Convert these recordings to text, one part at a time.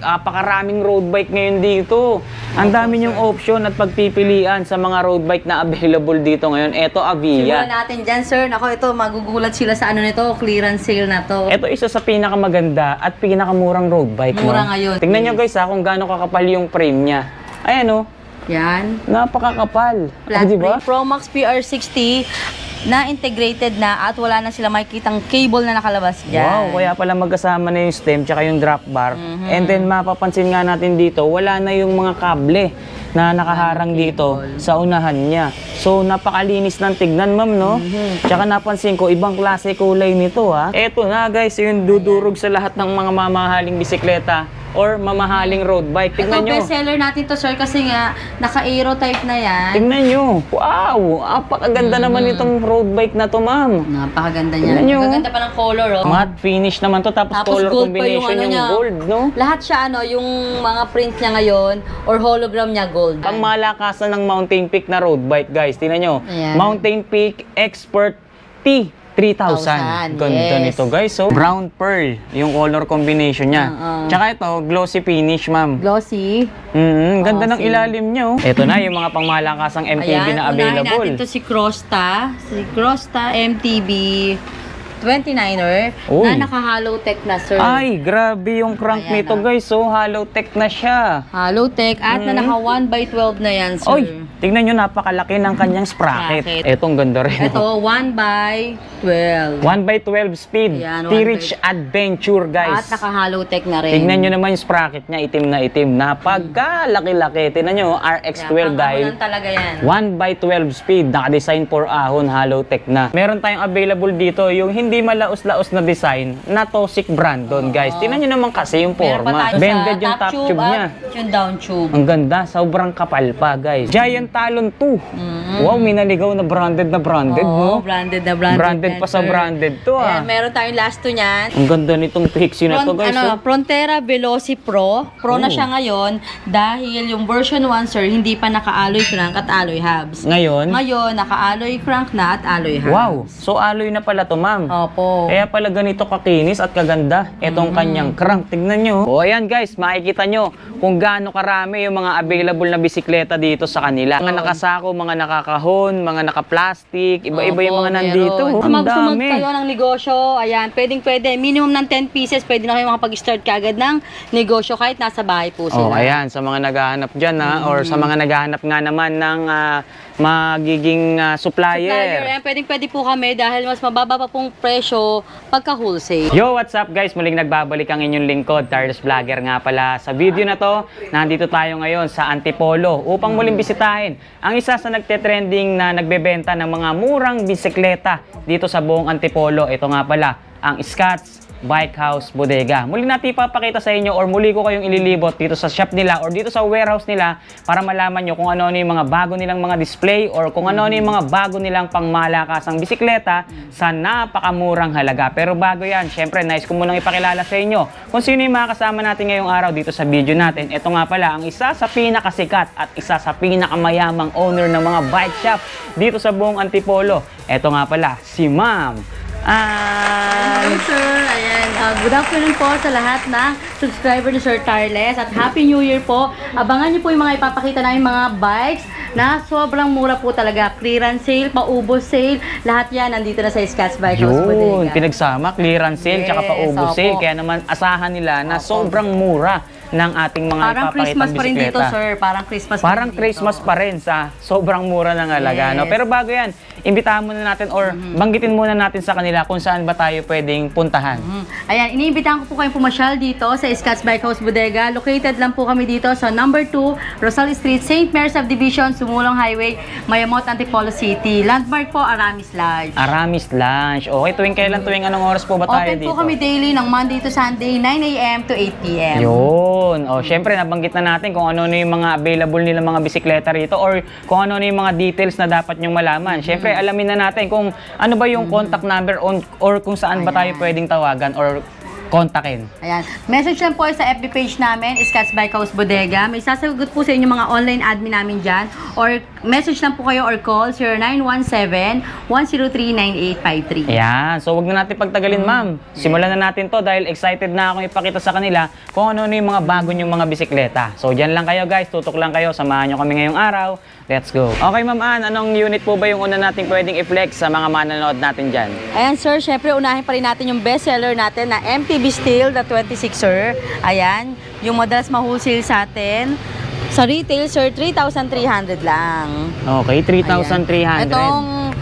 Napakaraming road bike ngayon dito. Ang dami niyong option at pagpipilian sa mga road bike na available dito ngayon. Ito, Avia. Simulan natin dyan, sir. Nako, ito, magugulat sila sa ano nito, clearance sale na to. Ito isa sa pinakamaganda at pinakamurang road bike. Mura ngayon. Tingnan nyo guys ha, kung gaano kakapal yung frame niya. Ayan o. Yan. Napakakapal. Flat Diba? Pro Max PR60 na integrated na at wala na sila makikitang cable na nakalabas dyan. Wow, kaya pala magkasama na yung stem tsaka yung drop bar. And then mapapansin nga natin dito, wala na yung mga kable na nakaharang dito sa unahan niya. So napakalinis ng tignan, ma'am, no? Tsaka napansin ko, ibang klase kulay nito, ha? Eto na guys, yung dudurog sa lahat ng mga mamahaling bisikleta or mamahaling road bike. Tignan Ito, nyo. bestseller natin to, sir, kasi nga naka-aero type na yan. Tignan nyo. Wow! Apakaganda naman itong road bike na to, ma'am. Napakaganda Tignan niya. nyo. Maganda pa ng color, oh. Matte finish naman to, tapos color gold pa combination yung, niya. gold, no? Lahat siya, ano, yung mga print niya ngayon or hologram niya gold. Pang malakasan ng Mountain Peak na road bike, guys. Tingnan nyo. Ayan. Mountain Peak Expert T 3,000. Ganda yes. nito, guys. So, brown pearl, yung color combination niya. Tsaka ito, glossy finish, ma'am. Glossy. Ganda ng ilalim niya, oh. Ito na, yung mga pangmalakasang MTB na available. Unahin natin to si Crosta. Si Crosta MTB 29er Uy. na naka-hollow tech na, sir. Ay, grabe yung crank Ayan, nito, guys. So, hollow tech na siya. Hollow tech at na naka 1x12 na yan, sir. Oy, tingnan nyo, napakalaki ng kanyang sprocket. Sprocket. Etong ganda rin. Ito, 1x12. 1x12 speed. Ayan, T-Reach Adventure, guys. At naka-hollow tech na rin. Tingnan nyo naman yung sprocket niya, itim na itim. Napagkalaki-laki. Tingnan nyo, RX12 dahil talaga yan. 1x12 speed. Naka-design for ahon, hollow tech na. Meron tayong available dito, yung hindi malaos-laos na design na Tosic brand doon, guys. Tingnan nyo naman kasi yung Meron pa forma. tayo Bended sa yung top tube niya. at yung down tube. Ang ganda, sobrang kapal pa, guys. Giant Talon 2. Wow, may naligaw na branded, no? Oo, branded na branded. Branded yan, pa sa sir. branded to, ah. Ayan, meron tayong last to niyan. Ang ganda nitong Pixie na to, guys. oh. Frontera Veloci Pro. Pro na siya ngayon dahil yung version 1, sir, hindi pa naka-alloy crank at alloy hubs. Ngayon? Ngayon, naka-alloy crank na at alloy hubs. Wow, so alloy na pala to, ma'am. Opo. Kaya pala ganito kakinis at kaganda itong kanyang crank. Tignan nyo. O ayan guys, makikita nyo kung gaano karami yung mga available na bisikleta dito sa kanila. Mga nakasako, mga nakakahon, mga naka-plastic, iba-iba yung mga nandito. Kung Ang mag dami. kayo ng negosyo, ayan, pwede. Minimum ng 10 pieces, pwede na kayo makapag-start kaagad ng negosyo kahit nasa bahay po sila. Oh, ayan, sa mga naghahanap dyan or sa mga naghahanap nga naman ng magiging supplier. Ayan, pwede po kami dahil mas mababa pa pong presyo pagka wholesale. Yo, what's up guys? Muling nagbabalik ang inyong lingkod, Carlos Vlogger nga pala. Sa video na to, nandito tayo ngayon sa Antipolo upang muling bisitahin ang isa sa nagte-trending na nagbebenta ng mga murang bisikleta dito sa buong Antipolo. Ito nga pala, ang Scotts Bike House Bodega. Muli natin ipapakita sa inyo or muli ko kayong ililibot dito sa shop nila or dito sa warehouse nila para malaman nyo kung ano yung mga bago nilang mga display or kung ano yung mga bago nilang pangmalakasang bisikleta sa napakamurang halaga. Pero bago yan, syempre nice ko munang ipakilala sa inyo kung sino yung mga kasama natin ngayong araw dito sa video natin. Ito nga pala ang isa sa pinakasikat at isa sa pinakamayamang owner ng mga bike shop dito sa buong Antipolo. Ito nga pala, si Ma'am. Hello, sir. Ayan. Good afternoon po sa lahat na subscriber ni Sir Tarles at Happy New Year po. Abangan niyo po yung mga ipapakita namin mga bikes na sobrang mura po talaga. Clearance sale, paubos sale, lahat yan nandito na sa Scotts Bike House Bodega. Yun, pinagsama, clearance sale, tsaka paubos opo. sale. Kaya naman asahan nila na sobrang mura ng ating mga Parang Christmas ipapakitang pa rin dito, bisikleta. sir. Parang Christmas Parang pa rin Christmas dito. pa rin sa sobrang mura ng halaga. No? Yes. Pero bago yan, imbitahan muna natin or banggitin muna natin sa kanila kung saan ba tayo pwedeng puntahan. Ayan, iniimbitahan ko po kayong pumasyal dito sa Scotts Bike House Bodega. Located lang po kami dito sa number 2, Rosal Street, St. Mary's Subdivision, Sumulong Highway, Mayamot, Antipolo City. Landmark po, Aramis Lodge. Aramis Lunch. Okay, tuwing anong oras po ba tayo Open dito? po kami daily ng Monday to Sunday, 9 a.m. to 8 p.m. Yun. O, syempre, nabanggit na natin kung ano yung mga available nila mga bisikleta rito or kung ano yung mga details na dapat nyong malaman. Syempre, alamin na natin kung ano ba yung contact number or kung saan ba tayo pwedeng tawagan or kontakin. Ayan. Message lang po sa FB page namin, Scotts Bike House Bodega. May sasagot po sa inyo mga online admin namin dyan. Or message lang po kayo or call 0917-103-9853. Ayan. So, wag na natin pagtagalin, ma'am. Simulan na natin to dahil excited na akong ipakita sa kanila kung ano yung mga bago nyong mga bisikleta. So, dyan lang kayo guys. Tutok lang kayo. Samahan nyo kami ngayong araw. Let's go. Okay, Ma'am Ann. Anong unit po ba yung una natin pwedeng i-flex sa mga manonood natin dyan? Ayan, sir. Syempre, unahin pa rin natin yung bestseller natin na MTB Steel, the 26er. Ayan. Yung madalas ma-wholesale sa atin. Sa retail, sir, 3,300 lang. Okay, 3,300. Itong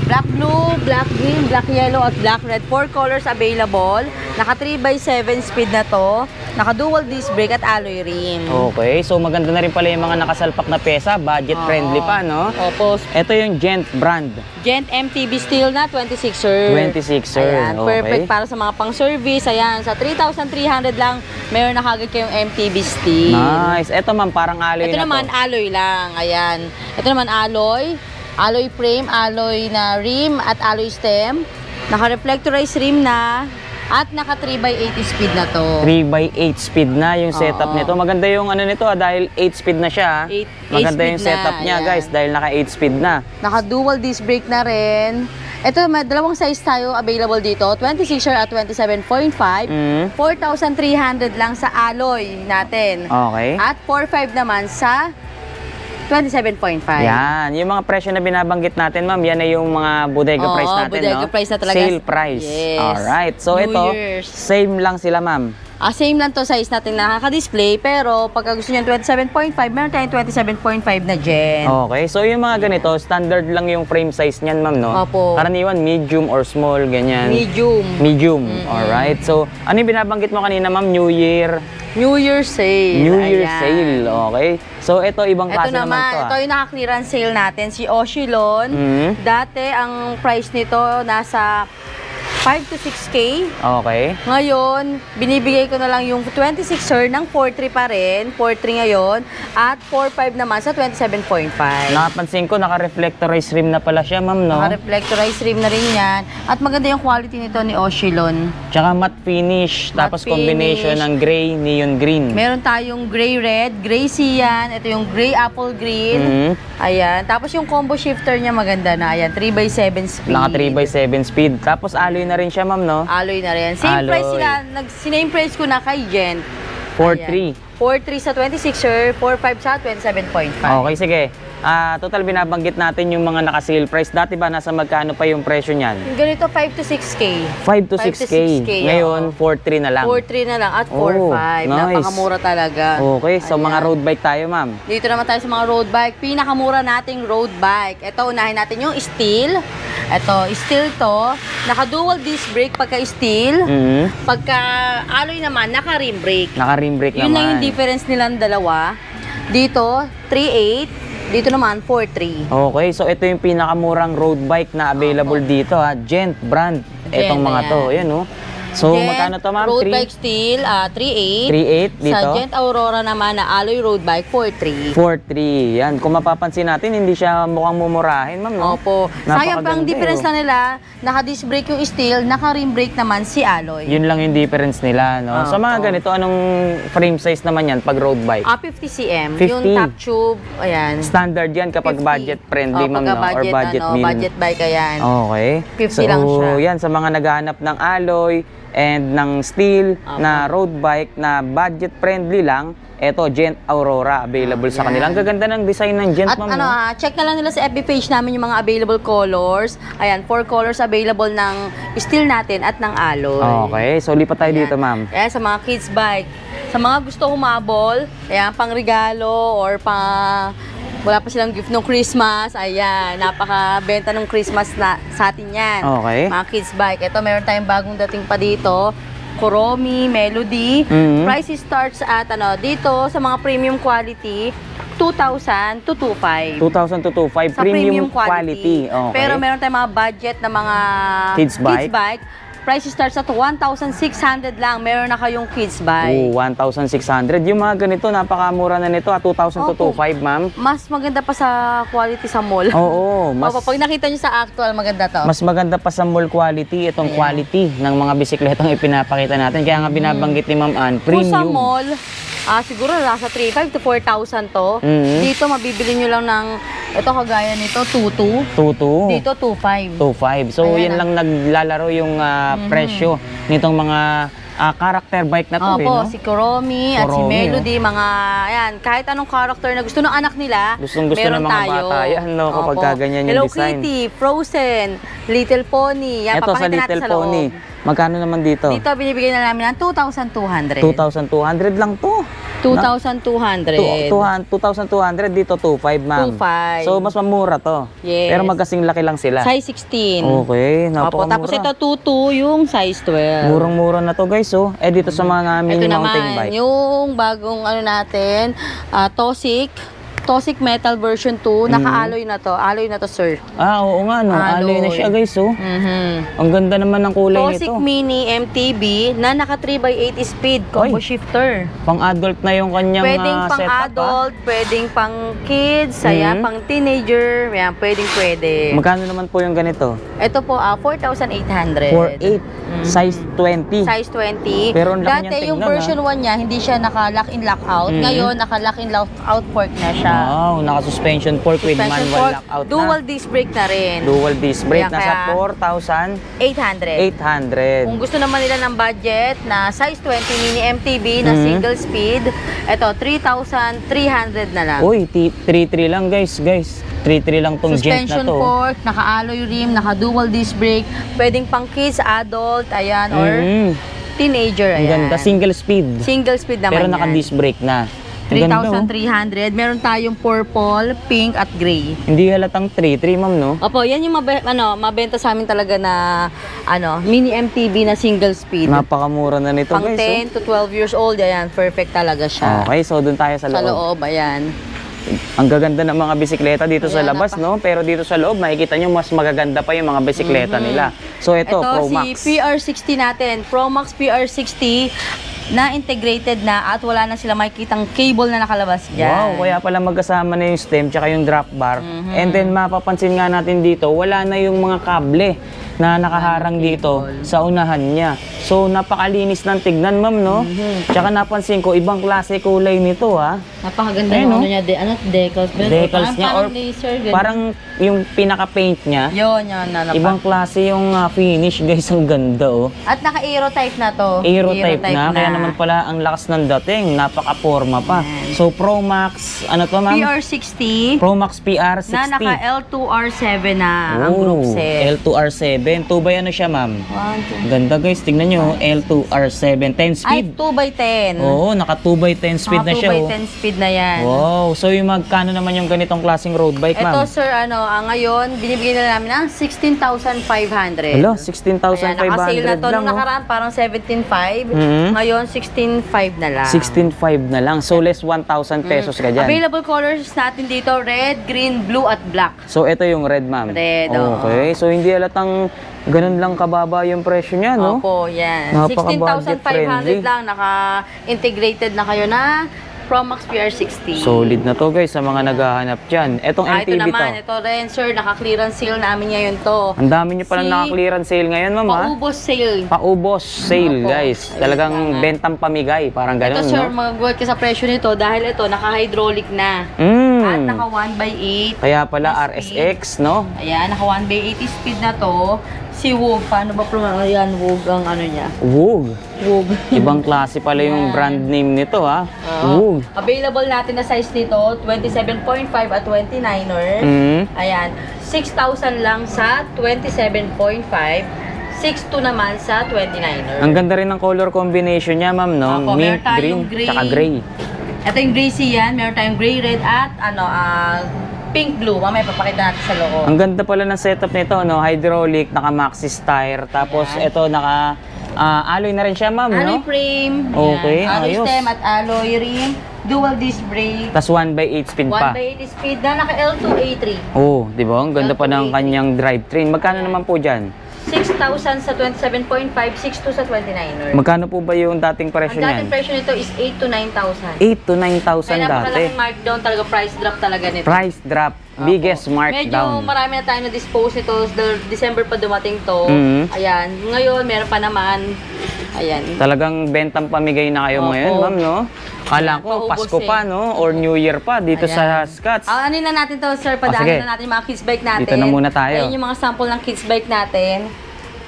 black blue, black green, black yellow, at black red. 4 colors available. Naka 3x7 speed na to. Naka dual disc brake at alloy rim. Okay, so maganda na rin pala yung mga nakasalpak na pyesa. Budget friendly pa, no? Opo. Ito yung Gent brand. Gent MTB Steel na 26er. 26er, Ayan, okay. perfect para sa mga pang-service. Ayan, sa 3,300 lang, mayroon na kagad kayong MTB Steel. Nice. Ito man, parang alloy Ito na naman, to. alloy lang. Ayan. Ito naman, alloy. Alloy frame, alloy na rim at alloy stem. Naka-reflectorized rim na. At naka 3x80 speed na to. 3x8 speed na yung setup Oo. nito. Maganda yung ano nito dahil 8 speed na siya. 8 Maganda speed yung setup na, niya ayan. guys dahil naka 8 speed na. Naka dual disc brake na rin. Ito, may dalawang size tayo available dito. 26er at 27.5. 4,300 lang sa alloy natin. Okay. At 4,500 naman sa 27.5. Yan, yung mga presyo na binabanggit natin, ma'am, yan ay yung mga bodega Oo, price natin, bodega no? price na talaga. Sale price. Yes. Alright. So New ito, Year's. same lang sila, ma'am. Same lang to size natin nakaka-display, pero pagka gusto nyo 27.5, meron tayong 27.5 na Gen. Okay. So yung mga ganito, standard lang yung frame size niyan, ma'am, no? Opo. Karaniwan, medium or small, ganyan. Medium. Medium. Alright. So, ano yung binabanggit mo kanina, ma'am? New Year. New Year sale. New Year Ayan. sale. Okay. So, ito, ibang Ito klase naman to. ito yung naka-clearance sale natin, si Oshilon. Dati, ang price nito nasa 5 to 6K. Okay. Ngayon, binibigay ko na lang yung 26er ng 4.3 pa rin. 4.3 ngayon. At 4.5 naman sa 27.5. Nakapansin ko, naka-reflectorized rim na pala siya, ma'am, no? Naka-reflectorized rim na rin yan. At maganda yung quality nito ni Oshilon. Tsaka matte finish, tapos Matte combination finish. ng gray, neon green. Meron tayong gray red, gray cyan, ito yung gray apple green. Ayan. Tapos yung combo shifter niya maganda na. Ayan, 3x7 speed. Naka 3x7 speed. Tapos alloy na rin siya, ma'am, no? Alloy na rin. Same Alloy. price sila. Same price ko na kay Gent. 4.3. 4.3 sa 26er, 4.5 sa 27.5. Okay, sige. Total binabanggit natin yung mga naka-sale price. Dati ba nasa magkano pa yung presyo niyan? Yung ganito, 5 to 6K. 5 to 5 to 6K. 6K, Ngayon, oo. 4.3 na lang. 4.3 na lang at 4.5. Oh, nice. Napakamura talaga. Okay, so Ayan. mga road bike tayo, ma'am. Dito naman tayo sa mga road bike. Pinakamura nating road bike. Ito, unahin natin yung steel. Ito, steel to. Naka-dual disc brake pagka steel. Pagka alloy naman, naka-rim brake. Naka-rim brake Yun naman. lang yung difference nilang dalawa. Dito, 3.8. Dito naman, 4.3. Okay, so ito yung pinakamurang road bike na available dito, ha. Gent brand. Etong Gent, mga ayan. to, ayan, oh. So, Gent magkano to, ma'am? road bike steel, 3.8. 3.8 dito? Sa Gent Aurora naman na alloy road bike, 4.3. 4.3. Yan, kung mapapansin natin, hindi siya mukhang mumurahin, ma'am, no? Opo. Sayang pa ang Napakaganda, difference eh, oh. lang nila, naka-disc brake yung steel, naka-rim brake naman si alloy. Yun lang yung difference nila, no? Sa mga Opo. ganito, anong frame size naman yan pag road bike? 50 cm. 50. Yung top tube, ayan. Standard yan kapag 50. budget friendly, ma'am, no? Or budget meal. budget bike, ayan. Okay. 50 lang siya. yan, sa mga naghahanap ng alloy and ng steel na road bike na budget friendly lang, eto, Gent Aurora, available sa kanila. Ang gaganda ng design ng Gent, At ma'am. ano, no? check na lang nila sa FB page namin yung mga available colors. Ayan, 4 colors available ng steel natin at ng alloy. Okay, so lipat tayo dito, ma'am. Ayan, sa mga kids bike. Sa mga gusto humabol, ayan, pang regalo or pang wala pa silang gift ng Christmas. Ayan, napakabenta ng Christmas na sa atin yan. Okay. Mga kids bike. Ito, meron tayong bagong dating pa dito. Kuromi, Melody. Price starts at dito sa mga premium quality, 2,000 to 2,500. 2,000 to 2,500 Sa premium quality. Okay. Pero meron tayong mga budget na mga Kids bike. price starts at 1,600 lang. Meron na kayong kids buy. Oh, 1,600. Yung mga ganito, napakamura na nito. 2,000 to Opo. 2,500, ma'am. Mas maganda pa sa quality sa mall. Oo, mas, Opo, pag nakita nyo sa actual, maganda to. mas maganda pa sa mall quality itong Ayan. quality ng mga bisikletang ipinapakita natin. Kaya nga binabanggit ni Ma'am Ann, Kung sa premium. mall, siguro nasa 3,500 to 4,000 to. Mhm. Dito, mabibili nyo lang ng, ito kagaya nito, 2,200. 2,200. Dito, 2,500. 2,500. So, Ayan yan na. lang naglalaro yung presyo nitong mga character bike na to. Opo, no? si Kuromi at si Kuromi, Melody, mga, ayan, kahit anong character na gusto ng anak nila, Gustong-gusto meron ng mga tayo. bata yan, no, kapag Opo. kaganyan yung Hello design. Kitty, Frozen, Little Pony. Yan, Ito sa papakita natin Little sa loob. Pony. Magkano naman dito? Dito, binibigyan na namin ng 2,200. 2,200 lang to. 2,200. 2,200 dito 2,500, ma'am. 2,500. So mas mamura to. Yes. Pero magkasing laki lang sila. Size 16. Okay, Opo, napakamura. tapos ito 2,2 yung size 12. Murang-mura na to, guys, oh. Dito sa mga mini Ito mountain naman, bike. yung bagong ano natin, Tosic Metal version 2, naka-alloy na to. Alloy na to, sir. Oo nga, no. Alloy na siya, guys, oh. Ang ganda naman ng kulay Tosic nito. Mini MTB na naka 3x8 speed combo Oy. shifter. Pang-adult na yung kanyang Pwedeng pang setup, ah. adult, pwedeng pang kids, ayan, pang teenager, ayan, pwede. Magkano naman po yung ganito? Ito po, 4,800. 4,800. Size 20. Size 20. Pero ang laki Dati niyang yung tingnan, version 1 niya, hindi siya naka-lock in, lock out. Ngayon, naka-lock in, lock out fork na siya. Wow, naka-suspension fork with Suspension manual fork, lockout dual na. disc brake na rin. Dual disc brake. Ayan, Nasa kaya 4,800. 800. Kung gusto naman nila ng budget na size 20 mini MTB na single speed, ito 3,300 na lang. Uy, 3,300 lang, guys. 3,300 lang tong jet na Suspension to. fork, naka-alloy rim, naka-dual disc brake, pwedeng pang kids, adult, ayan, or teenager, Ang ayan. ganda, single speed. Single speed naman Pero yan. naka-disc brake na. Ang ganda, oh. 3,300. Meron tayong purple, pink, at gray. Hindi halatang 3,300, ma'am, no? Opo, yan yung mabenta sa amin talaga na mini MTB na single speed. Napakamura na nito, Pang guys. 10 to 12 years old, ayan, perfect talaga siya. Okay, so dun tayo sa Sa loob. loob, ayan. Ang gaganda ng mga bisikleta dito sa Ayan, labas, no? Pero dito sa loob, makikita nyo mas magaganda pa yung mga bisikleta nila. So ito, Pro Max. si PR60 natin, Pro Max PR60 na integrated na at wala na sila makikitang cable na nakalabas dyan. Wow, kaya pala magkasama na yung stem tsaka yung drop bar. And then mapapansin nga natin dito, wala na yung mga kable na nakaharang dito sa unahan niya. So napakalinis ng tignan, ma'am, no? Tsaka napansin ko, ibang klase kulay nito, ha? Napakaganda Ayun, ng no? ano niya, decals. Decals niya or parang laser, ganun. parang yung pinaka-paint niya. Yun, Ibang klase yung finish, guys. Ang ganda, oh. At naka-aero type na to. Aerotype na, kaya naman pala ang lakas ng dating, napaka-forma pa. So Pro Max, ano to, ma'am? PR60 Pro Max PR60. na naka L2R7 na ang Oh, group set. L2R7. 2 by ano siya, ma'am? 1, 2. Ganda, guys, tignan nyo, L2R7. 10 Ay, speed. 2x10. Oo, naka 2 by 10 speed na siya, oh. 2x10 speed na yan. Wow, so yung magkano naman yung ganitong klaseng road bike, Ito, ma'am? sir, ngayon, binibigyan na namin ng 16,500. Hello, Ayan, 16,500 naka-sale na to. lang, Nung oh. nakaraan, parang 17,500. Mhm. Ngayon, 16,500 na lang. 16,500 na lang. So less 1,000 pesos ka dyan. Available colors natin dito, red, green, blue, at black. So ito yung red, ma'am. Red, oo. Okay, so hindi halatang ganun lang kababa yung presyo niya, no? Opo, yan. Napaka-budget 16,500 friendly. lang. Naka-integrated na kayo na Pro Max PR60. Solid na to, guys, sa mga naghahanap dyan. Etong ito MTB naman, to. ito rin, sir. Naka-clearance sale namin ngayon to. Ang dami nyo palang Si- naka-clearance sale ngayon, ma'am, ha? Paubos sale. Paubos sale, Opo. guys. Talagang Ayun, bentang pamigay, parang Ito, ganun, sir, no? mag-work ka sa presyo nito dahil ito, naka-hydraulic na. At naka 1x8. Kaya pala na RSX, no? Ayan, naka 1x80 speed na to. Si Woog, paano ba Ayan, Woog ang ano niya. Woog. Woog. Ibang klase pala yung brand name nito, ha? Oo. Woog. Available natin na size nito, 27.5 at 29er. Ayan, 6,000 lang sa 27.5. 6,200 naman sa 29er. Ang ganda rin ng color combination niya, ma'am, no? Opo, Mint, meron tayong green, gray. tsaka gray. Ito yung gray sea yan. Meron tayong gray, red at pink blue. Mamaya papakita natin sa loob. Ang ganda pala ng setup nito, no? Hydraulic, naka Maxxis tire, tapos ito naka alloy na rin siya, ma'am, Alloy no? frame. Okay, Ayan. Alloy ayos. stem at alloy rim. Dual disc brake. Tapos 1x8 speed pa. 1x80 speed na naka L2A3. Oh, di ba? Ang ganda pa ng kanyang drivetrain. Magkano naman po dyan? 6,000 sa 27.5, 6,200 sa 29er. Magkano po ba yung dating Ang presyo niyan? dating presyo nito is 8 to 9,000. 8 to 9,000 Kaya dati. napakalaking markdown talaga, price drop talaga nito. Price drop. Opo. Biggest Medyo markdown. marami na tayo na-dispose nito. December pa dumating to. Mhm. Ayan. Ngayon, meron pa naman. Ayan. Talagang bentang pamigay na kayo Opo. ngayon, ma'am, no? Kala ko, Paubos Pasko pa, eh. no? Or New Year pa dito sa Scotts. Ano na natin to, sir? sige. Padaanin na natin yung mga kids bike natin. Dito na muna tayo. Ayan yung mga sample ng kids bike natin.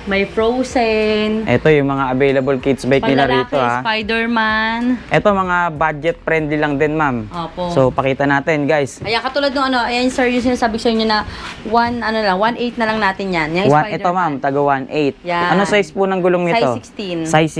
May Frozen. Ito yung mga available kids bike nila rito, ha? Spider-Man. Ito mga budget friendly lang din, ma'am. Opo. So, pakita natin, guys. Ayan, katulad nung ano, ayan sir, yung sinasabi ko sa inyo na 1.8 na lang natin yan. Yung Ito, ma'am, taga 1.8. Yan. Ano size po ng gulong nito? Size 16. Size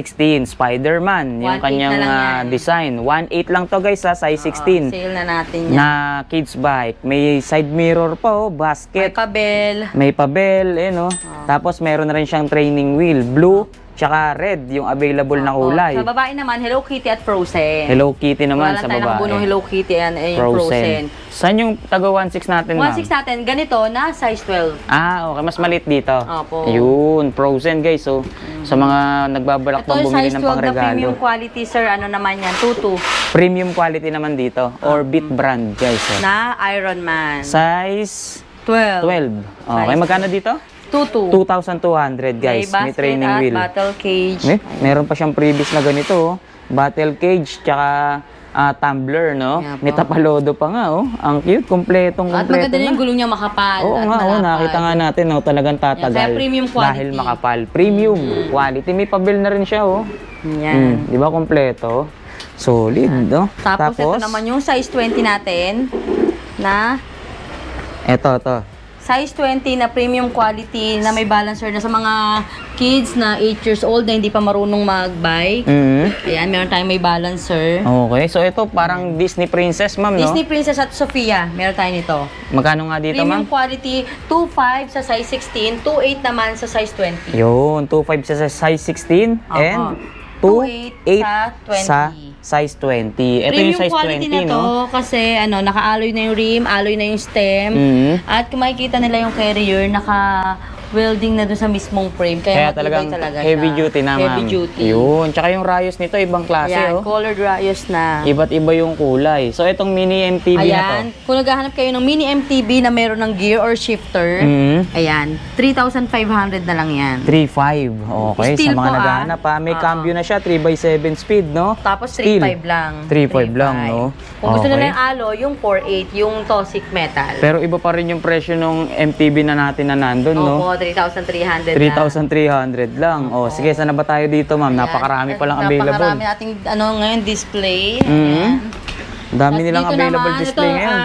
16. Spider-Man, yung 1.8 kanyang na lang yan. design. 1.8 lang to, guys, ha? Size 16. Sale na natin yan. Na kids bike. May side mirror pa, oh, May basket. kabel. May pabel, eh, no? Tapos meron na rin siyang training wheel, blue, tsaka red, yung available na kulay. Sa babae naman, Hello Kitty at Frozen. Hello Kitty naman Wala sa tayo nakabunong babae. Hello Kitty, ayan, yung Frozen. Saan yung taga 1.6 natin, ma'am? 1.6 natin, ganito na size 12. Ah, okay. Mas maliit dito. Opo. Yun, Frozen, guys. So, sa mga nagbabalak Ito pang yung bumili size ng 12 na pangregalo. premium quality, sir. Ano naman yan? 2.2 Premium quality naman dito. Orbit brand, guys. Oh. na Iron Man. Size 12. 12. Okay, Size magkano dito? 2.2. 2,200, guys. May basket training at wheel. battle cage. Meron pa siyang previous na ganito, oh. Battle cage, tsaka tumbler, no? Yeah, po. May tapalodo pa nga, oh. Ang cute, kompletong At kompleto maganda na yung na. gulong niya makapal. Oo at nga, oh, malapad. nakita nga natin, oh, talagang tatagal. Kaya premium quality. Dahil makapal. Premium quality. May pabil na rin siya, oh. Yan. Di ba kompleto? Solid, no? Tapos, ito naman yung size 20 natin na Ito. size 20 na premium quality na may balancer na sa mga kids na 8 years old na hindi pa marunong mag-bike. Ayan, meron tayong may balancer. Okay, so ito parang Disney Princess, ma'am, no? Disney Princess at Sophia, meron tayo nito. Magkano nga dito, Premium ma'am? quality, 2.5 sa size 16, 2.8 naman sa size 20. Yun, 2.5 sa size 16 and 2.8 sa size 20. Ito Premium yung size quality 20, na to no? kasi ano, naka-alloy na yung rim, alloy na yung stem. At kung makikita nila yung carrier, naka-welding na dun sa mismong frame. Kaya Kaya talagang matibay talaga heavy siya. duty na, ma'am. Heavy duty. Yun, tsaka yung rayos nito, ibang klase, Ayan, oh. colored rayos na. Iba't iba yung kulay. So, itong mini MTB na to. Ayan, kung naghahanap kayo ng mini MTB na meron ng gear or shifter, ayan, 3,500 na lang yan. 3.5. Okay, Steel sa mga po, naghahanap pa. May cambio na siya, 3x7 speed, no? Tapos Steel. 3.5 lang. 3.5 lang, no? Kung gusto Okay. nila yung alloy, yung 4.8, yung Tosic metal. Pero iba pa rin yung presyo ng MTB na natin na nandun, no? Opo, 3,300 na. 3,300 lang. O, sige, saan na ba tayo dito, ma'am? Napakarami palang available. Napakarami nating ngayon display. Dami Tas nilang dito available naman, display ito, ngayon.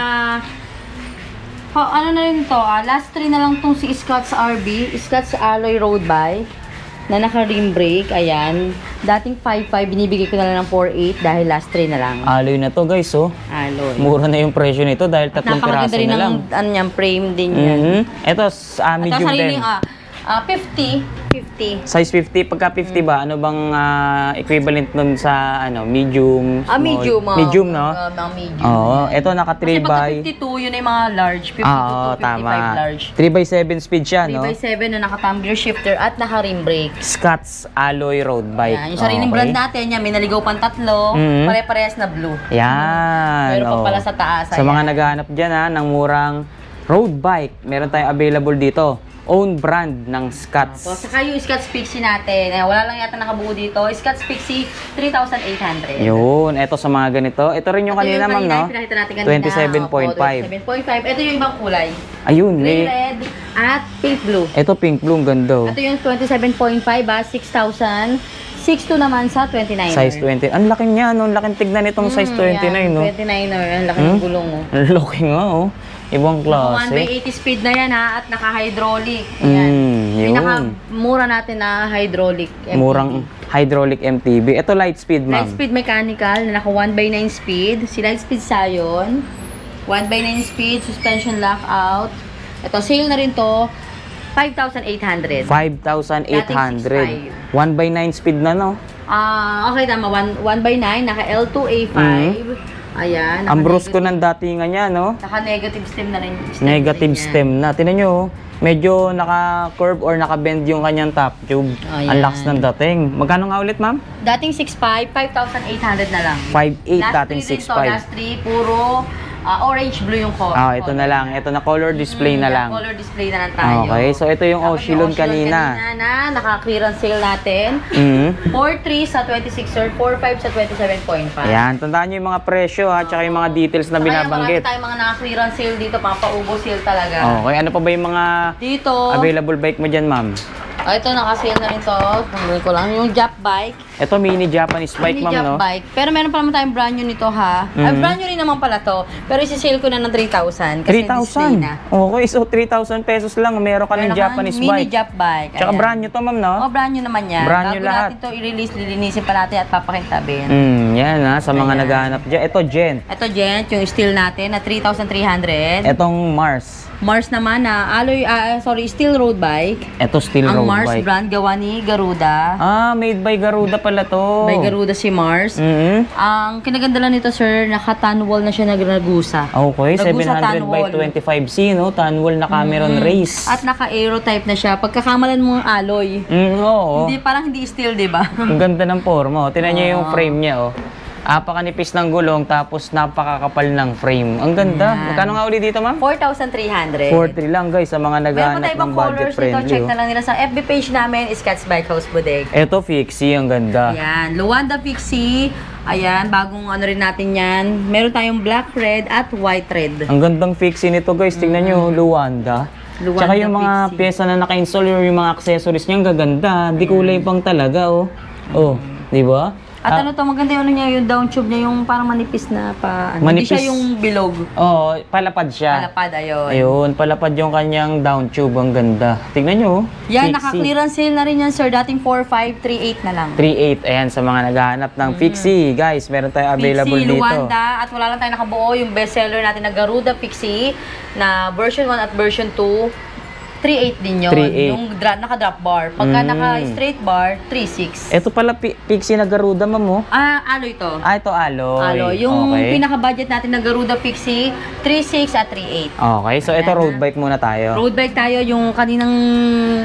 ano na rin to, last 3 na lang tong si Scott's RB, Scott's Alloy Road Bike na naka-rim brake, ayan. Dating 5.5, binibigay ko na lang ng 4.8 dahil last 3 na lang. Alloy na to, guys, oh. Alloy. Mura na yung presyo nito dahil tatlong Napakaganda piraso rin na ng lang. ano yan, frame din yan. Ito, At medium ang din. sariling, 50. Size 50, pagka 50 ba, ano bang equivalent nun sa medium, small? Medium. Medium, no? Medium. Oo, ito naka 3 Kasi pagka by... 52, yun ay mga large. 52 Oo, to 55 tama. large. 3x7 speed siya, 3 no? by 7 na naka-tumbler shifter at naka-rim brake. Scott's Alloy Road Bike. Yan. Yung sariling brand natin, yan, may naligaw pang tatlo, pare-parehas na blue. Yan. Meron pa oo. pala sa taas. Sa ayan. mga naghahanap dyan, ng murang road bike, meron tayong available dito. Own brand ng Scott's. So, saka yung Scott's Pixie natin, wala lang yata nakabuo dito. Scott's Pixie, 3,800. Yun, eto sa mga ganito. Ito rin yung kanina, ma'am, no? Pinakita natin kanina. 27.5. 27.5. Ito yung ibang kulay. Ayun, Green, may... red, at pink blue. Ito pink blue, ang ganda. Ito yung 27.5 6,000. 6.2 naman sa 29. Size 20. Ang laki niya, no? Ang laking tignan itong size 29, no? 29er. Ang laki ng gulong, oh. Ang laki nga, oh. Ibang 1 by klase. 80 speed na yan, ha? At naka-hydraulic. Ayan. Yun. Pinaka-mura natin na hydraulic. MTB. Murang hydraulic MTB. Ito light speed, ma'am. Light speed mechanical na naka 1 by 9 speed. Si Light Speed Scion. 1 by 9 speed, suspension lockout. Ito, sale na rin to. 5,800. 5,800. 1 by 9 speed na, no? Okay, tama. 1 by 9, naka L2A5. Ayan. Ang brusko ng datingan niya, no? Naka-negative stem na rin. Negative stem na. Tinan nyo, oh. Medyo naka-curve or naka-bend yung kanyang top tube. Ayan. Ang lakas ng dating. Magkano nga ulit, ma'am? Dating 6.5, 5,800 na lang. 5.8, dating Last 3 6.5. last 3, puro orange blue yung color. Ah, ito na lang. Ito na color display na lang. Color display na lang tayo. Okay, so ito yung Tapos Oshilon kanina. na naka-clearance sale natin. Mhm. 4.3 sa 26 or 4.5 sa 27.5. Ayan, tandaan nyo yung mga presyo ha, tsaka yung mga details na binabanggit. Marami tayong mga naka-clearance sale dito, papaubo sale talaga. Okay, ano pa ba yung mga Dito, available bike mo dyan, ma'am? ito naka-sale na rin to. Tungguin ko lang yung Jap bike. Ito mini Japanese bike, Mini ma'am, Jap no? bike. Pero meron pa naman tayong brand new nito ha. Ay, brand new rin naman pala to. Pero isi-sale ko na ng 3,000 kasi display 3,000. na. Okay, so 3,000 pesos lang. Meron ka ng Meron Japanese kang bike. Mini Jap bike. Tsaka Ayan. brand new to, ma'am, no? Oh, brand new naman yan. Brand new Bago lahat. natin to i-release, lilinisin pa natin at papakintabin. Yan ha, sa mga Ayan. naghahanap dyan. Ito, Jen. Ito, Gent, yung steel natin na 3,300. Etong Mars. Mars naman na steel road bike. Ito, steel Ang road Mars bike. brand gawa ni Garuda. Ah, made by Garuda pala to. By Garuda si Mars. Mhm. Ang kinaganda lang nito, sir, naka-tan wall na siya nagragusa. Okay, Ragusa 700 by Tanwol. 25C, no? Tanwol na Cameron race. At naka-aero type na siya. Pagkakamalan mo ang alloy. Oo. Parang hindi steel, di ba? Ang ganda ng forma. Oh. Tingnan niyo yung frame niya, oh. Apakanipis ng gulong, tapos napakakapal ng frame. Ang ganda. Yan. Magkano nga ulit dito, ma'am? 4,300. 4,300 lang, guys, sa mga Meron pa naghahanap tayo ibang ng budget colors nito. friendly. Check Oh. na lang nila sa FB page namin, Scotch Bike House Bodega. Ito, Fixie, ang ganda. Ayan, Luanda Pixie. Ayan, bagong ano rin natin yan. Meron tayong black red at white red. Ang gandang Fixie nito, guys. Tingnan niyo, Luanda. Luanda Tsaka yung mga Fixie. pyesa na naka-install, yung mga accessories niya, ang gaganda. Di kulay pang talaga, oh. Oh, di ba? At ano to, maganda yung ano niya, yung down tube niya, yung parang manipis na pa, ano, hindi Manipis. siya yung bilog. Oo, palapad siya. Palapad, ayun. Ayun, palapad yung kanyang down tube. Ang ganda. Tingnan nyo. oh. Yan, Fixie. naka-clearance sale na rin yan, sir. Dating 4,500, 3,800 na lang. 3.8. Ayan, sa mga naghahanap ng Fixie. Guys, meron tayo available Pixie, dito. Luanda, at wala lang tayo nakabuo, yung bestseller natin na Garuda Pixie, na version 1 at version 2. 3.8 din yun. 3.8. Yung naka-drop bar. Pagka naka-straight bar, 3.6. Ito pala Pixie na Garuda, ma'am. Oh. Alloy to. Ah, ito alloy. Alloy. Yung okay. pinaka-budget natin na Garuda Pixie, 3.6 at 3.8. Okay, so ito Ayan, road bike muna tayo. Road bike tayo, yung kaninang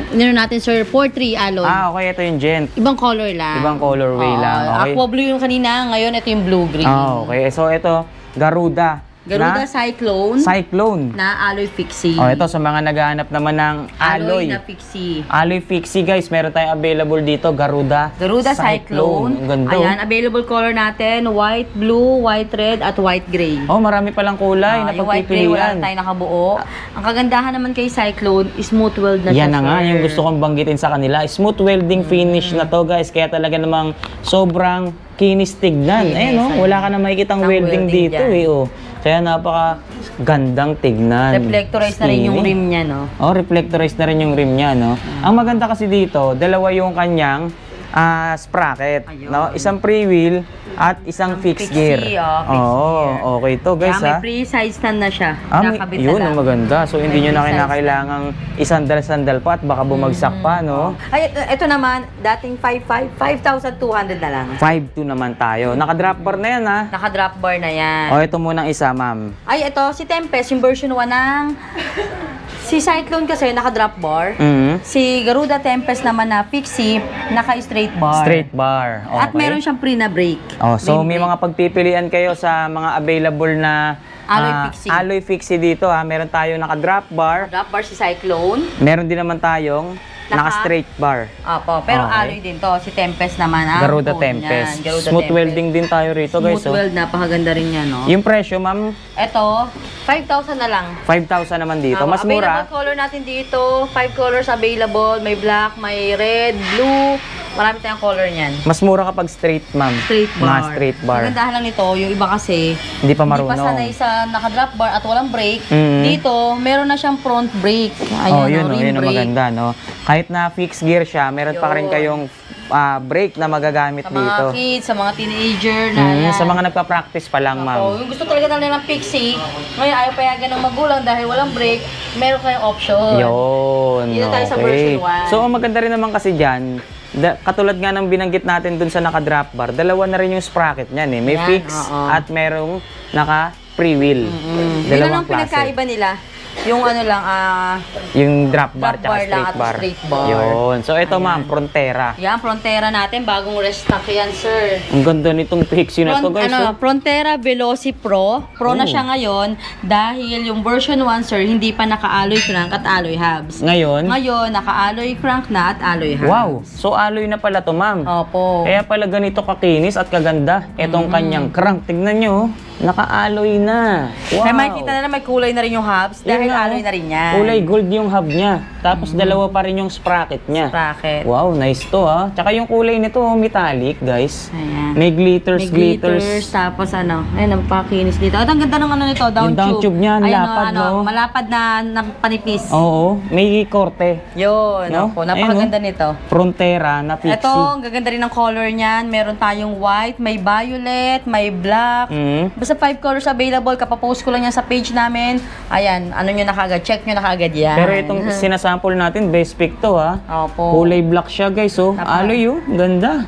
nino natin, sir, 4.3 alloy. Ah, okay, ito yung Gent. Ibang color lang. Ibang colorway lang. Okay. Aqua blue yung kanina, ngayon ito yung blue-green. Ah, okay. So ito, Garuda. Garuda na Cyclone Cyclone. na alloy fixie. Oh, ito sa mga naghahanap naman ng alloy. na fixie. Alloy Fixie, guys. Meron tayong available dito. Garuda Cyclone. Ang ganda. oh. Ayan, available color natin, white, blue, white red, at white gray. Oh, marami palang kulay na Yung white gray, wala pagpipilian. na tayo nakabuo. Ang kagandahan naman kay Cyclone, smooth weld na siya, Yan na nga, sir. yung gusto kong banggitin sa kanila. Smooth welding finish na to, guys. Kaya talaga namang sobrang kinis tignan. Kinis, Eh, no? Wala ka na makikitang Ang welding welding dito, dyan. eh, oh. Kaya napaka gandang tignan. Reflectorized na rin yung Steamy. rim niya, no? Oh, reflectorized na rin yung rim niya, no? Ang maganda kasi dito, dalawa yung kanyang sprocket, Ayun. no? Isang pre-wheel at isang fixed gear. fixie, fixed gear. Okay to, guys, Kaya may ha? free side stand na siya. May- Nakakabit yun, na lang. ang maganda. So, hindi May nyo na free size kinakailangang isandal-sandal pa at baka bumagsak pa, no? Ay, ito naman, dating 5,200 na lang. 5.2 naman tayo. Naka-drop bar na yan, ha? Naka-drop bar na yan. O, ito munang isa, ma'am. Ay, ito, si Tempest, yung version 1 ng... Si Cyclone kasi, naka-drop bar. Mhm. Si Garuda Tempest naman na fixie, naka-straight bar. Straight bar. Okay. At meron siyang pre na brake. Oh, so Lane may brake. mga pagpipilian kayo sa mga available na Alloy fixie. alloy fixie dito, ha. Meron tayo naka-drop bar. Drop bar si Cyclone. Meron din naman tayong naka-straight bar. Opo, pero Okay. alloy din to. Si Tempest naman. Garuda code niyan. Tempest. Garuda Smooth Tempest. welding din tayo rito, guys. Smooth weld, napakaganda rin yan, no? Yung presyo, ma'am, Ito, 5,000 na lang. 5,000 naman dito. Mas mura. Available color natin dito. 5 colors available. May black, may red, blue. Marami tayong color niyan. Mas mura kapag straight, ma'am. Straight bar. Mga straight bar. Ang gandahan lang nito, yung iba kasi, Hindi pa hindi pa marunong. sanay sa naka-drop bar at walang brake. Mhm. Dito, meron na siyang front brake. Ayan, Oh, yun, rim yun ang brake. maganda, no? Kahit na fixed gear siya, meron pa rin Yun. kayong brake na magagamit Sa mga dito. kids, sa mga teenager na yan. Sa mga nagpa-practice pa lang, Ako, ma'am. yung gusto talaga nila ng pixie, ngayon ayaw payagan ng magulang dahil walang brake, meron kayong option. Yun. Dito tayo sa okay. version 1. So, ang maganda rin naman kasi dyan, katulad nga ng binanggit natin dun sa naka-drop bar, dalawa na rin yung sprocket niyan eh. May Yan, fix oo. at merong naka-free wheel. Yun Dalawang lang klase. pinagkaiba nila. Yung ano lang, Yung drop bar Drop tsaka bar lang straight at bar. straight bar. Yun. So ito Ayan. ma'am, Frontera. yan, Frontera natin, bagong restock yan, sir. Ang ganda nitong Pixie na to guys. Oh. Frontera Veloci Pro. Pro na Oh. siya ngayon dahil yung version 1, sir, hindi pa naka-alloy crank at alloy hubs. Ngayon, Ngayon, naka-alloy crank na at alloy hubs. wow. So alloy na pala to ma'am. Opo. Kaya pala ganito kakinis at kaganda. Itong kanyang crank. Tignan nyo, naka-alloy na. Wow. Kaya makikita na may kulay na rin yung hubs dahil Yun na, alloy oh. na rin yan. Kulay gold yung hub niya. Tapos dalawa pa rin yung sprocket niya. Bracket. Wow, nice to ha. Tsaka yung kulay nito, metallic guys. Ayan. May glitters, May glitters, tapos ano, ayun, ang pakinis dito. At ang ganda ng ano nito, down Yung down tube niya, ang Ayun, lapad, no? malapad na panipis. Oo, may korte. Yun, No? opo, napakaganda Ayun, nito. Frontera na Pixie. Ito, ang gaganda rin ng color niyan. Meron tayong white, may violet, may black. Basta 5 colors available. Kapapost ko lang yan sa page namin. Ayan, ano nyo na kaagad. Check nyo na kaagad yan. Pero itong sinasample natin, best pick to ha. Opo. Kulay black siya guys, oh. Alloy oh, ganda.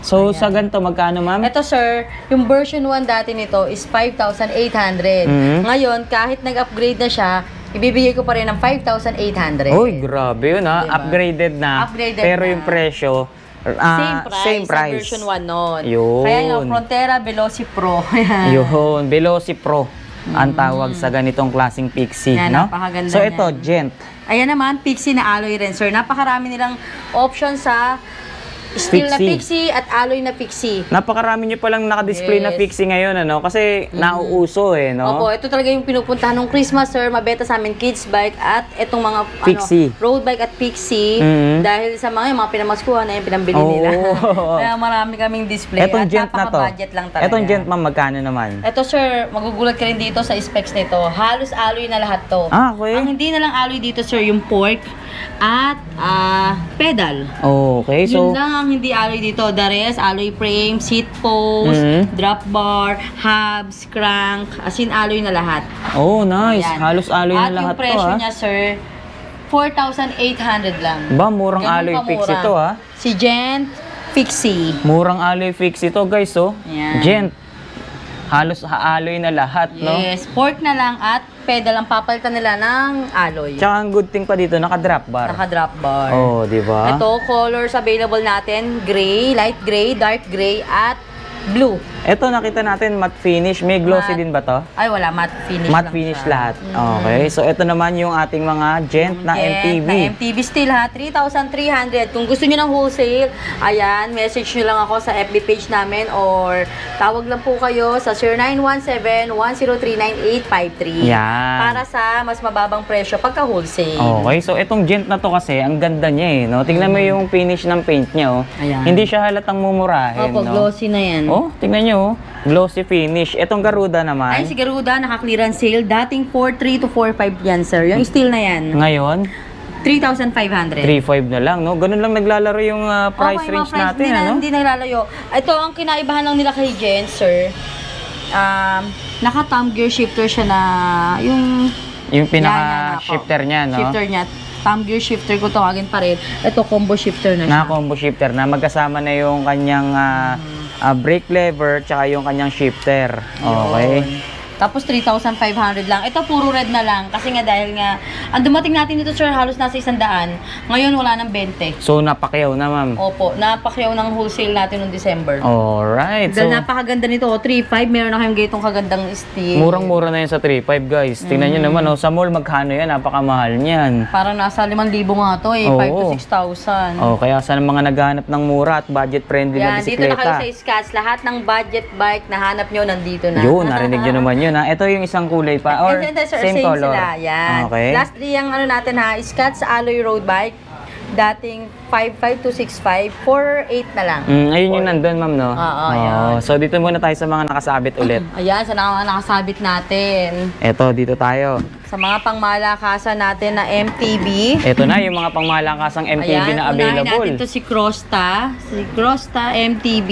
So sa ganito, magkano ma'am? Ito sir, yung version 1 dati nito is 5,800. Ngayon, kahit nag-upgrade na siya, ibibigay ko pa rin ng 5,800. Uy, grabe yun ha. Diba? Upgraded na. Upgraded pero na. yung presyo, Same price, same price. sa version 1 nun. Yun. Kaya yung Frontera Veloci Pro. Yun, Veloci Pro. Ang tawag sa ganitong klaseng Pixie, Yan, no? napakaganda So ito, niyan. Gent. Ayan naman, Pixie na alloy rin, sir. Napakarami nilang option sa steel na Pixie at alloy na Pixie. Napakarami nyo palang nakadisplay na Yes. Pixie ngayon, ano? Kasi nauuso eh, no? Opo, ito talaga yung pinupuntahan ng Christmas, sir. Mabenta sa amin kids bike at itong mga Pixie. road bike at Pixie. Dahil sa yung mga pinamaskuhan na yung pinambili nila. Kaya marami kaming display. Etong at Gent na to. napaka-budget lang talaga. Etong Gent, ma'am, magkano naman? Ito, sir, magugulat ka rin dito sa specs nito. Halos alloy na lahat to. Ah, okay. Ang hindi na lang alloy dito, sir, yung fork at pedal. Okay, so... Yun lang ang hindi alloy dito. The rest, alloy frame, seat post, drop bar, hubs, crank, as in alloy na lahat. Oh, nice. Ayan. Halos alloy At na lahat yung presyo to, ha? niya, sir, 4,800 lang. Ba, murang Ganun alloy kamura. Pixie to, ha? Si Gent Pixie. Murang alloy Pixie to, guys, oh. Ayan. Gent. Halos alloy na lahat, no? Yes, fork na lang at pedal ang papalitan nila ng alloy. Tsaka ang good thing pa dito, naka-drop bar. Naka-drop bar. Oh, di ba? Ito, colors available natin, gray, light gray, dark gray, at blue. Ito, nakita natin matte finish. May glossy Matte. din ba to? Ay, wala, matte finish Matte lang finish siya. lahat. Okay. So, ito naman yung ating mga Gent na Gent MTV. Na MTV still ha, 3,300. Kung gusto nyo ng wholesale, ayan, message nyo lang ako sa FB page namin or tawag lang po kayo sa 0917-1039853. Yan. Para sa mas mababang presyo pagka wholesale. Okay. So, itong Gent na to kasi, ang ganda niya eh. No? Tingnan mo yung finish ng paint niya. Oh. Ayan. Hindi siya halatang mumurahin. Opo, no? glossy na yan. Oh, tingnan nyo. Oh. Glossy finish. Itong Garuda naman. Ay, si Garuda, naka-clearance sale. Dating 4,300 to 4,500 yan, sir. Yung steel na yan, Ngayon, 3,500. 3.5 na lang, no? Ganun lang naglalaro yung price Okay, mga range natin, hindi ano? Hindi naglalayo. Ito, ang kinaibahan lang nila kay Jen, sir. Naka-thumb gear shifter siya na yung Yung Yan, yan, pinaka-shifter niya, no? shifter niya. Thumb gear shifter ko tawagin pa rin. Ito, combo shifter na siya. Na-combo shifter na magkasama na yung kanyang brake lever tsaka yung kanyang shifter. Okay. Yun. Tapos 3,500 lang. Ito puro red na lang kasi nga dahil nga ang dumating natin dito, sir, halos nasa 100. Ngayon wala nang 20. So, napakyaw na, ma'am. Opo, napakyaw ng wholesale natin noong December. Alright. So, Dahil napakaganda nito, 3,500, meron na kayong gayong kagandang steel. murang-mura na yun sa 3.5, guys. Tingnan nyo naman, oh, sa mall, magkano yan? Napakamahal niyan. Parang nasa 5,000 nga to eh, Oo. 5 to 6,000. Oh, kaya sa mga naghahanap ng mura at budget-friendly na Yan, dito na kayo bisikleta. sa Scats. Lahat ng budget bike na hanap nyo, nandito na. Yun, narinig nyo naman yun, ha? Ito yung isang kulay pa, or Sir, same color. sila. Yan. Okay. Lastly, yung ano natin ha, Scats alloy road bike. Dating 5,500 to 6,500, 4,800 na lang. Ayun yung nandun, ma'am, no? Oo, yan. So, dito muna tayo sa mga nakasabit ulit. Ayan, sa nakasabit natin. Eto, dito tayo. Sa mga pangmalakasan natin na MTB. Ito na yung mga pangmalakasang MTB Ayan, na unahin available. natin to si Crosta. Si Crosta MTB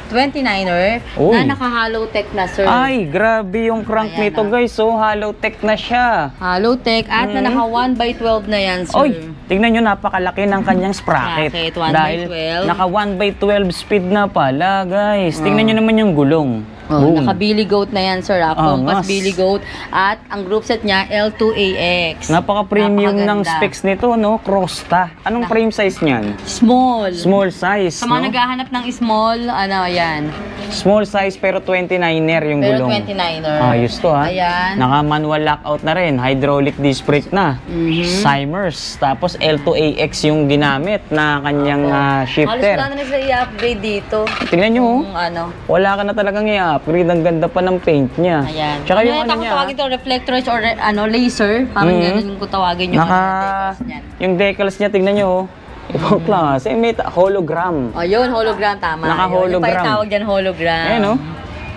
29er Uy. na naka-hollow tech na, sir. Ay, grabe yung crank Ayan, nito guys. So, hollow tech na siya. Hollow tech at na naka 1x12 na yan, sir. Oy, tignan nyo, napakalaki ng kanyang sprocket. Sprocket, 1x12. Dahil naka 1x12 speed na pala, guys. Tignan nyo naman yung gulong. Oh, Boom. naka Billy Goat na yan, sir. Compass Angas. Billy Goat. At ang group set niya, L2AX. Napaka-premium ng Napakaganda. specs nito, no? Crosta. Anong frame size niyan? Small. Small size, Sa mga no? naghahanap ng small, ano, ayan. Small size pero 29er yung Pero gulong. 29er. Ayos to, ha? Ayan. Naka-manual lockout na rin. Hydraulic disc brake na. Mhm. Simers. Tapos L2AX yung ginamit na kanyang Halos shifter. wala na sila i-upgrade dito. Tingnan nyo, oh. Kung ano. Wala ka na talagang i-upgrade. Ang ganda pa ng paint niya. Ayan. Tsaka yung Ano ano niya, tawagin to, reflectors or laser. Parang ganun yung tawagin yung decals niyan. yung decals niya, tignan nyo, oh. Ibang klase. May hologram. Oh, yun, hologram, tama. Naka-hologram. Yun pa yung tawag dyan, hologram. Ayan, oh.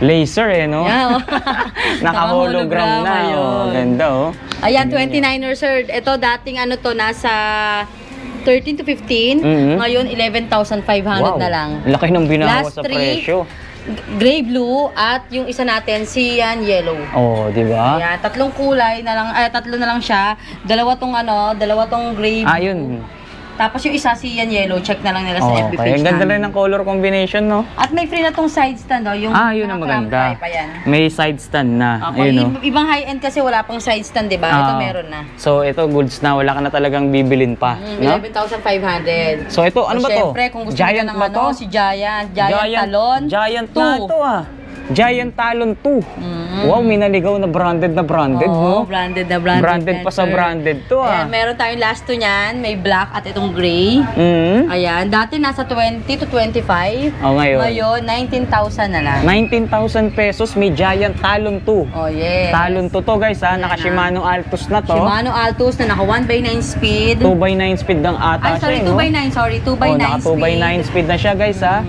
Laser, eh, no? Yeah, oh. Naka-hologram na, Naka-hologram, oh. ayun. Ganda, oh. Ayan, 29er, sir. Ito, dating ano to, nasa 13 to 15. Mhm. Ngayon, 11,500 na lang. Laki ng binawa Last sa three, presyo. Gray blue at yung isa natin, cyan yellow. Oh, di ba? Ayan, tatlong kulay na lang, tatlo na lang siya. Dalawa tong gray blue. Ah, yun. Tapos yung isa cyan yellow, check na lang nila sa Oh, FB okay. page Ang ganda namin. rin ng color combination, no? At may free na tong side stand, oh, yung Yun ang naka-clamp maganda. type, ayan. May side stand na. Okay, Ayun, no? ibang high-end kasi wala pang side stand, di ba? Ito meron na. So, ito goods na. Wala ka na talagang bibilin pa. No? 11,500. So, ito, ano ba to? Siyempre, kung gusto Giant nyo ng ba ano, to? si Giant. Giant Talon. Giant 2. na ito, ah. Giant Talon 2. Wow, may naligaw na branded, Oo, no? branded na branded. Branded yan, pa sa sir. branded to, ah. Ayan, meron tayong last two niyan. May black at itong gray. Mm. Ayan, dati nasa 20 to 25. Oh, ngayon. Ngayon, 19,000 na lang. 19,000 pesos, may Giant Talon 2. Oh, yes. Talon 2 to, guys, ha? Naka Shimano Altus na to. Shimano Altus na naka 1x9 speed. 2x9 speed ng Ay, ata sorry, siya, no? 2x9. Sorry, 2x9 naka speed. 2x9 speed na siya, guys, ha?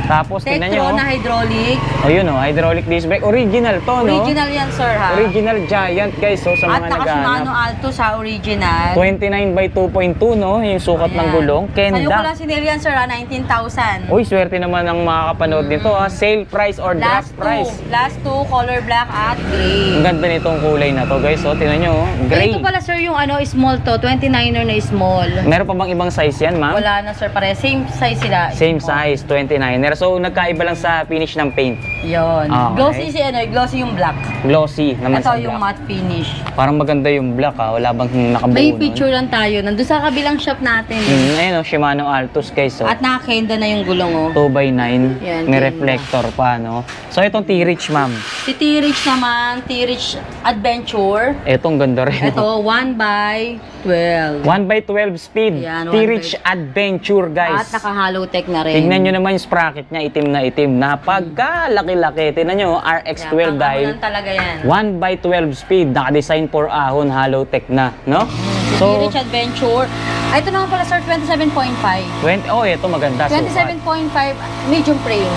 Tapos, tingnan nyo. Tektron na hydraulic. Oh, yun, oh. Hydraulic disc brake. Original to, no? Original yan, sir, ha? Original Giant, guys, so sa At mga naka Shimano naghahanap. Altus sa original. 29 by 2.2, no? Yung sukat ng Ayan. gulong. Sa'yo ko Kenda. lang sinil yan, sir, ha? 19,000. Uy, swerte naman ang makakapanood nito, ha? Sale price or draft price. Last two, color black at gray. Ang ganda nitong kulay na to, guys. So, tingnan nyo, oh. Gray. Ito pala, sir, yung ano, small to. 29er na small. Meron pa bang ibang size yan, ma'am? Wala na, sir. Pare, same size sila. Same Small. size, 29er. So, nagkaiba lang sa finish ng paint. Yun. Okay. Glossy si ano, glossy yung black. Glossy naman Ito sa yung black. matte finish. Parang maganda yung black, ha? Wala bang nakabuo May nun? picture lang tayo. Nandun sa kabilang shop natin. Ayun, oh, Shimano Altus, guys. So, At nakakenda na yung gulong, oh. 2x9. Yan, May ganda. reflector pa, no? So, itong T-Rich, ma'am. Si T-Rich naman, T-Rich Adventure. Itong ganda rin. Ito, 1x12. 1x12 speed. Ayan, T-Rich 1x12. Adventure, guys. At naka-hollow tech na rin. Tignan nyo naman yung sprocket niya, itim na itim. Napagkalaki-laki. Tignan nyo, RX12 Yan, dahil pang-ahulan talaga yan. 1x12 speed. Naka-design for ahon, hollow tech na, no? Si So, T-Rich Adventure. Ay, ito naman pala, sir, 27.5. ito maganda. sukat. 27.5, medium frame.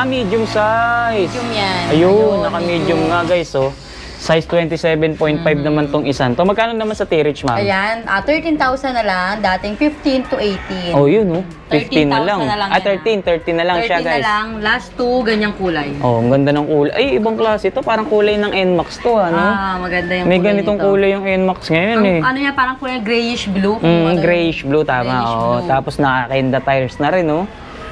Medium size. Medium yan. Ayun, naka-medium nga, guys, oh. Size 27.5 naman tong isan. To magkano naman sa T-Rich, ma'am? Ayan, 13,000 na lang, dating 15 to 18. Oh, yun, oh. 15 na lang. 13,000 na lang Ah, yan, 13 na lang 13 siya, guys. na lang, last two, ganyang kulay. Oh, ang ganda ng kulay. Ay, ibang klase to. Parang kulay ng NMAX to, ano? Maganda yung May kulay ganitong nito. kulay yung NMAX ngayon, eh. Ano yan, parang kulay grayish blue. kung ano, Grayish blue, tama. grayish Oh. blue. Tapos nakakenda tires na rin, oh.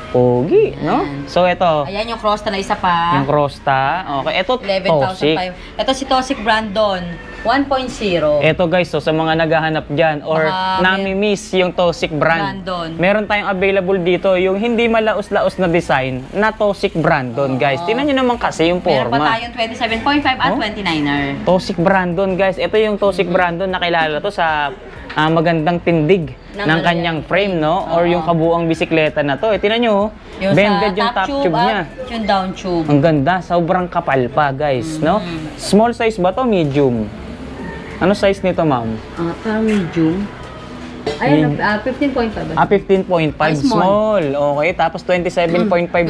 Pogi, no? So, ito, Ayan yung cross na isa pa. yung Crosta. Okay, ito, Toxic. 11,500. Ito si Toxic Brandon, 1.0. Ito, guys, so sa mga naghahanap dyan or nami-miss yung Toxic brand. Brandon. Meron tayong available dito, yung hindi malaos-laos na design na Toxic Brandon, guys. Tingnan nyo naman kasi yung Meron pa forma. tayong 27.5 at Oh? 29er. Toxic Brandon, guys. Ito yung Toxic Brandon na kilala to sa magandang tindig ng ano kanyang yan? frame, no? Or yung kabuang bisikleta na to. Tingnan nyo, oh. Yung Bended sa yung top tube niya. at yung down tube. Ang ganda, sobrang kapal pa, guys, no? Small size ba to? Medium? Ano size nito, ma'am? Parang medium. Ayun, 15.5. 15.5 small. Okay, tapos 27.5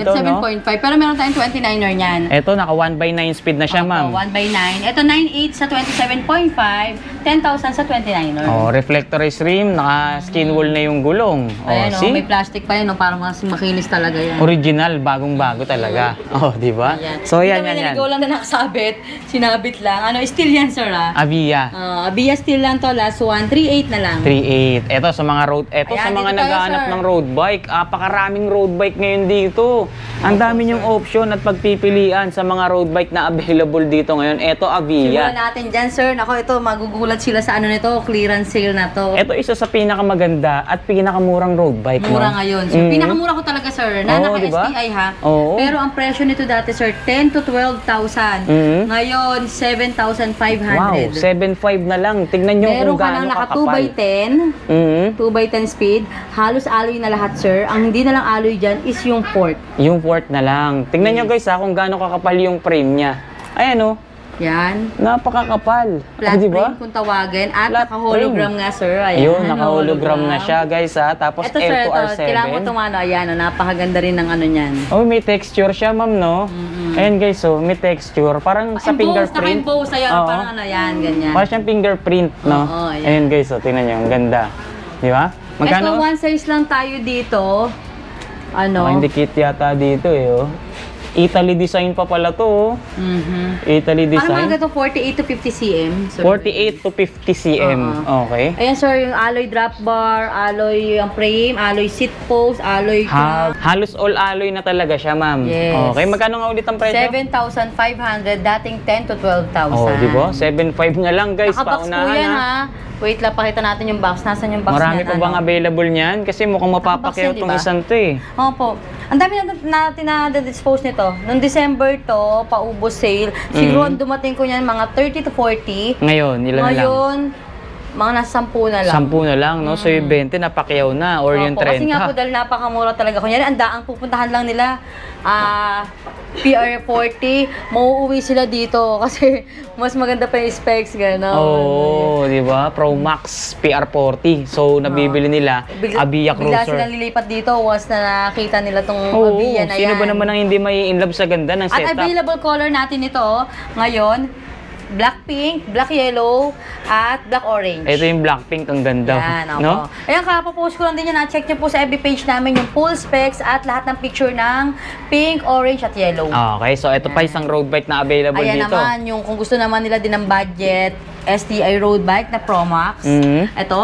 to, no? 27.5. Pero meron tayong 29er niyan. Ito, naka 1/9 speed na siya, ma'am. 1/9. Ito, 9.8 sa 27.5, 10,000 sa 29er. Oh, reflectorized rim, naka skin wool na yung gulong. Oh, Ayan, see? may plastic pa yun, para mas makinis talaga yan. Original, bagong-bago talaga. Oh, di ba? So, yan, yan, yan. Ikaw lang na nakasabit, sinabit lang. Ano, steel yan, sir, ah? Avia. Avia steel lang to, last one, 3.8 na lang. 3.8. Ito sa mga road, ito Ayan, sa mga dito tayo, naghahanap sir. ng road bike. Apakaraming road bike ngayon dito. Ang dami niyong option at pagpipilian sa mga road bike na available dito ngayon. Ito, Avia. Simulan natin dyan, sir. Nako, ito, magugulat sila sa ano nito, clearance sale na to. Ito isa sa pinakamaganda at pinakamurang road bike. Mura no? ngayon. So, pinakamura ko talaga, sir. Na Oo, diba? naka-STI, ha? Oo. Pero ang presyo nito dati, sir, 10 to 12,000. Ngayon, 7,500. Wow, 7.5 na lang. Tignan niyo Meron kung ka nang gaano naka kakapal. 2x10. 2x10 speed. Halos alloy na lahat, sir. Ang hindi na lang alloy dyan is yung fork. Yung port na lang. Tingnan niyo guys ha kung gaano kakapal yung frame niya. Ayan oh, Yan. napakakapal. Flat Diba? frame kung tawagin. At Flat naka-hologram frame. nga, sir. Ayan. Yun, naka-hologram na siya guys ha. Tapos Ito, sir, ito. L2R7. Kailangan mo tumano. Ayan, oh, napakaganda rin ng ano niyan. Oh, may texture siya ma'am no? Ayan guys oh, may texture. Parang sa fingerprint. Naka-impose. Ayan, Oo. parang ano yan, ganyan. Parang siyang fingerprint no? Oo, ayan. Ayan guys oh, tingnan niyo, ang ganda. Di ba? Ito, Magkano? one size lang tayo dito. Ano? Hindi kit yata dito eh oh. Italy design pa pala to oh. Italy Ano design. mga ganito? 48 to 50 cm. So, 48 to 50 cm. Okay. Ayan, sir, yung alloy drop bar, alloy ang frame, alloy seat post, alloy Halos all alloy na talaga siya, ma'am. Yes. Okay, magkano nga ulit ang presyo? 7,500, dating 10 to 12,000. Oh, di ba? 7.5 na lang, guys. Nakabox po Paunahan yan, ha. ha? Wait lang, pakita natin yung box. Nasaan yung box Marami niyan, pa bang available niyan? Kasi mukhang mapapakyaw Nakabox yan, tong di ba? isang to eh. Opo. Ang dami natin na-dispose nito. Noong December to, paubos sale. Siguro ang dumating ko niyan mga 30 to 40. Ngayon, ilan na lang? Ngayon, mga nasa 10 na lang. 10 na lang, no? So yung 20 napakyaw na or yung Opo, 30. kasi nga po dahil napakamura talaga. Kunyari, ang pupuntahan lang nila, PR40, mauuwi sila dito kasi mas maganda pa yung specs, gano'n. Oo, di ba? Pro Max PR40. So nabibili nila Avia Bigla Cruiser. silang lilipat dito once na nakita nila tong Oo, Avia na sino yan. ba naman ang hindi may in love sa ganda ng At setup? available color natin ito ngayon, black pink, black yellow, at black orange. Ito yung Blackpink, ang ganda. Yan, no? no? Ayan, kapapost ko lang din yan. Na-check nyo po sa FB page namin yung full specs at lahat ng picture ng pink, orange, at yellow. Okay, so ito pa isang road bike na available Ayan dito. naman, yung kung gusto naman nila din ng budget, STI road bike na Pro Max. Ito,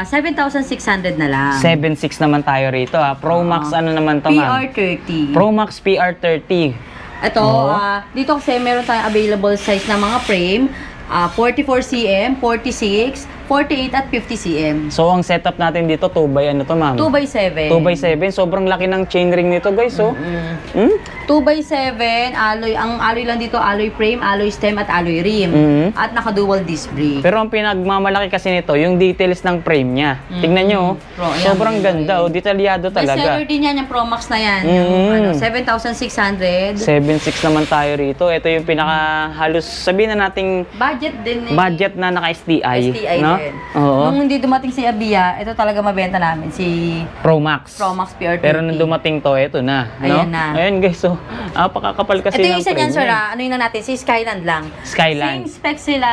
7,600 na lang. 7.6 naman tayo rito ha. Pro Max ano naman to ma'am? PR30. Pro Max PR30. Ito, dito kasi meron tayong available size ng mga frame. 44 cm, 46, 48 at 50 cm. So ang setup natin dito 2x ano to ma'am? 2x7. 2x7. Sobrang laki ng chainring nito guys oh. 2x7, alloy. Ang alloy lang dito, alloy frame, alloy stem at alloy rim. At naka-dual disc brake. Pero ang pinagmamalaki kasi nito, yung details ng frame niya. Tingnan nyo, Ayan, sobrang ganda, oh, detalyado Best seller talaga. din yan, yung Pro Max na yan. Yung 7,600. 7.6 naman tayo rito. Ito yung pinaka halos sabihin na nating Budget din eh. budget na naka-STI. STI no? din. Oo. Nung hindi dumating si Avia, ito talaga mabenta namin, si Pro Max. Pro Max PR30. Pero nung dumating to, ito na. No? Ayan na. Ayan guys, so, pakakapal kasi ito ng yung isa niyan, frame sir, niya. ano yun na natin, si Skyland lang. Skyland. Same specs sila,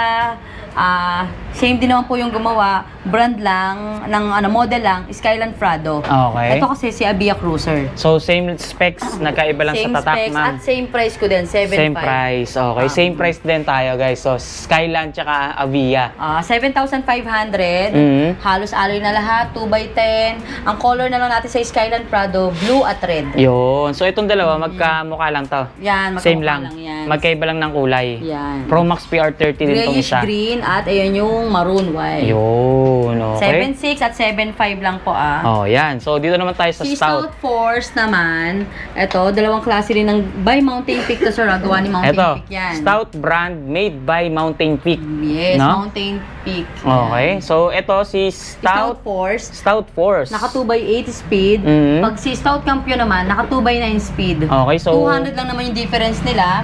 same din naman po yung gumawa, brand lang, ng model lang, Skyland Prado. Okay. Ito kasi si Avia Cruiser. So, same specs, nagkaiba lang Same sa tatak, specs ma'am. at same price ko din, 7,500. Same price. Okay, same price din tayo, guys. So, Skyland tsaka Avia. 7,500. Halos alloy na lahat, 2x10. Ang color na lang natin sa Skyland Prado, blue at red. Yun. So, itong dalawa, magkamukha lang to. Yan, Same magkamukha lang. lang yan. Magkaiba lang ng kulay. Yan. Pro Max PR30 din tong Grayish isa. green at ayan yung maroon white. Yun, okay. 7.6 at 7.5 lang po Oh, yan. So, dito naman tayo sa Si Stout. Stout Force naman, ito, dalawang klase rin ng by Mountain Peak to, sir. Gawa ni Mountain Ito, Peak yan. Stout brand made by Mountain Peak. Yes, No? Mountain Peak. Okay. So, ito si Stout Stout. Force, Stout Force. naka 2x8 speed. Pag si Stout Campion naman, naka 2x9 speed. Okay, so 200 lang naman yung difference nila.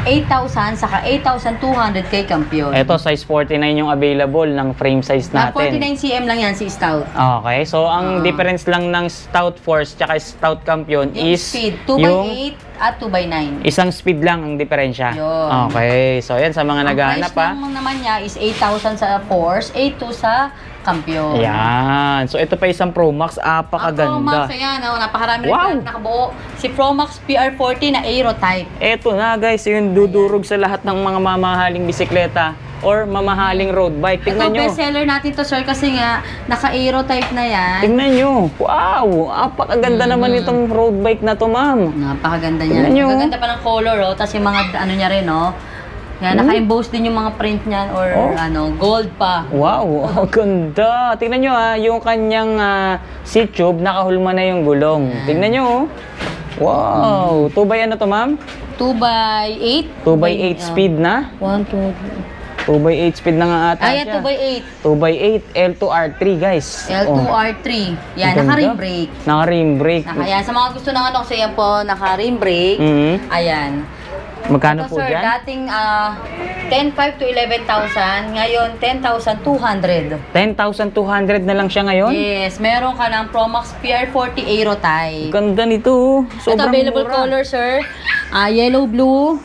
8,000 saka 8,200 kay Campion. Ito, size 49 yung available ng frame size Na natin. 49 cm lang yan si Stout. Okay, so ang difference lang ng Stout Force tsaka Stout Campion Yung is speed, yung 2x8 at 2x9. isang speed lang ang diferensya. Yun. Okay, so yan sa mga Ang naghahanap price pa. lang naman niya is 8,000 sa Force, 8,200 sa Campion. Yan. So ito pa isang Pro Max, Ang Pro apakaganda. Max, ayan, napakarami Wow! rin nakabuo. Si Pro Max PR40 na Aero type. Ito na guys, yung dudurog sa lahat ng mga mamahaling bisikleta or mamahaling road bike. Tingnan Ito, nyo. best seller natin to, sir, kasi nga, naka-Aero type na yan. Tingnan nyo. Wow! Apakaganda naman itong road bike na to, ma'am. Napakaganda Tingnan niya. nyo. Magaganda pa ng color, oh. Tapos yung mga, ano niya rin, oh. Yan, naka-emboss din yung mga print niyan or gold pa. Wow, ang ganda. Tingnan nyo yung kanyang seat tube, nakahulma na yung gulong. Tingnan nyo. Wow. 2 by ano to, ma'am? 2x8. 2x8 speed na. 1, 2, 2x8 speed na nga ata Ayan, siya. 2x8. 2x8, L2R3 guys. L2R3. Yan, Ang ganda. naka-rim brake. Naka-rim brake. Ayan, sa mga gusto ng ano, kasi yan po, naka-rim brake. Mhm. Ayan. Magkano Ito, po sir, dyan? dating 10,500 to 11,000. Ngayon, 10,200. 10,200 na lang siya ngayon? Yes, meron ka ng Pro Max PR40 Aero type. Ganda nito. Ito, Sobrang available mura. color, sir. Yellow, blue,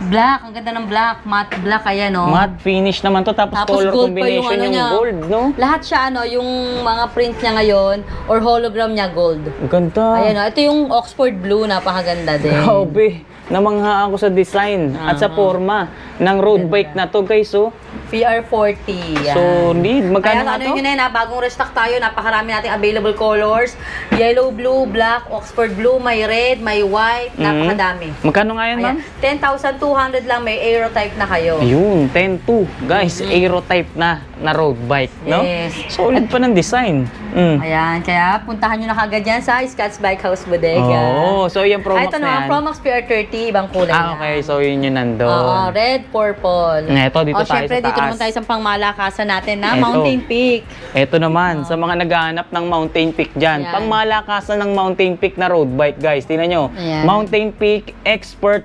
black. Ang ganda ng black. Matte black, ayan, oh. Matte finish naman to. Tapos, Tapos color gold pa yung combination ano yung niya. gold, no? Lahat siya, ano, yung mga print niya ngayon or hologram niya gold. Ganda. Ayan, oh. Ito yung Oxford Blue, napakaganda din. Grabe. Namangha ako sa design at sa forma ng road bike na to, guys. Oh. PR40. Yan. So, need. Magkano Kaya nga ano to? yun na, bagong restock tayo. Napakarami nating available colors. Yellow, blue, black, Oxford Blue, may red, may white. Napakadami. Magkano nga yan, ma'am? Ayan, 10,200 lang, may Aero type na kayo. Ayun, 10.2. Guys, Aero type na road bike, no? Yes. Solid pa ng design. Ayan, kaya puntahan nyo na kagad yan sa Scott's Bike House Bodega. Oo, so yung Pro Max ito na yan. naman, Pro Max PR30, ibang kulay na. Okay, so yun yung nandun. Oo, red, purple. Ito, dito tayo syempre, sa dito taas. naman tayo sa pangmalakasan natin na Eto. Mountain Peak. Ito naman, sa mga naghahanap ng Mountain Peak dyan. Ayan. Pangmalakasan ng Mountain Peak na road bike, guys. Tingnan nyo. Ayan. Mountain Peak Expert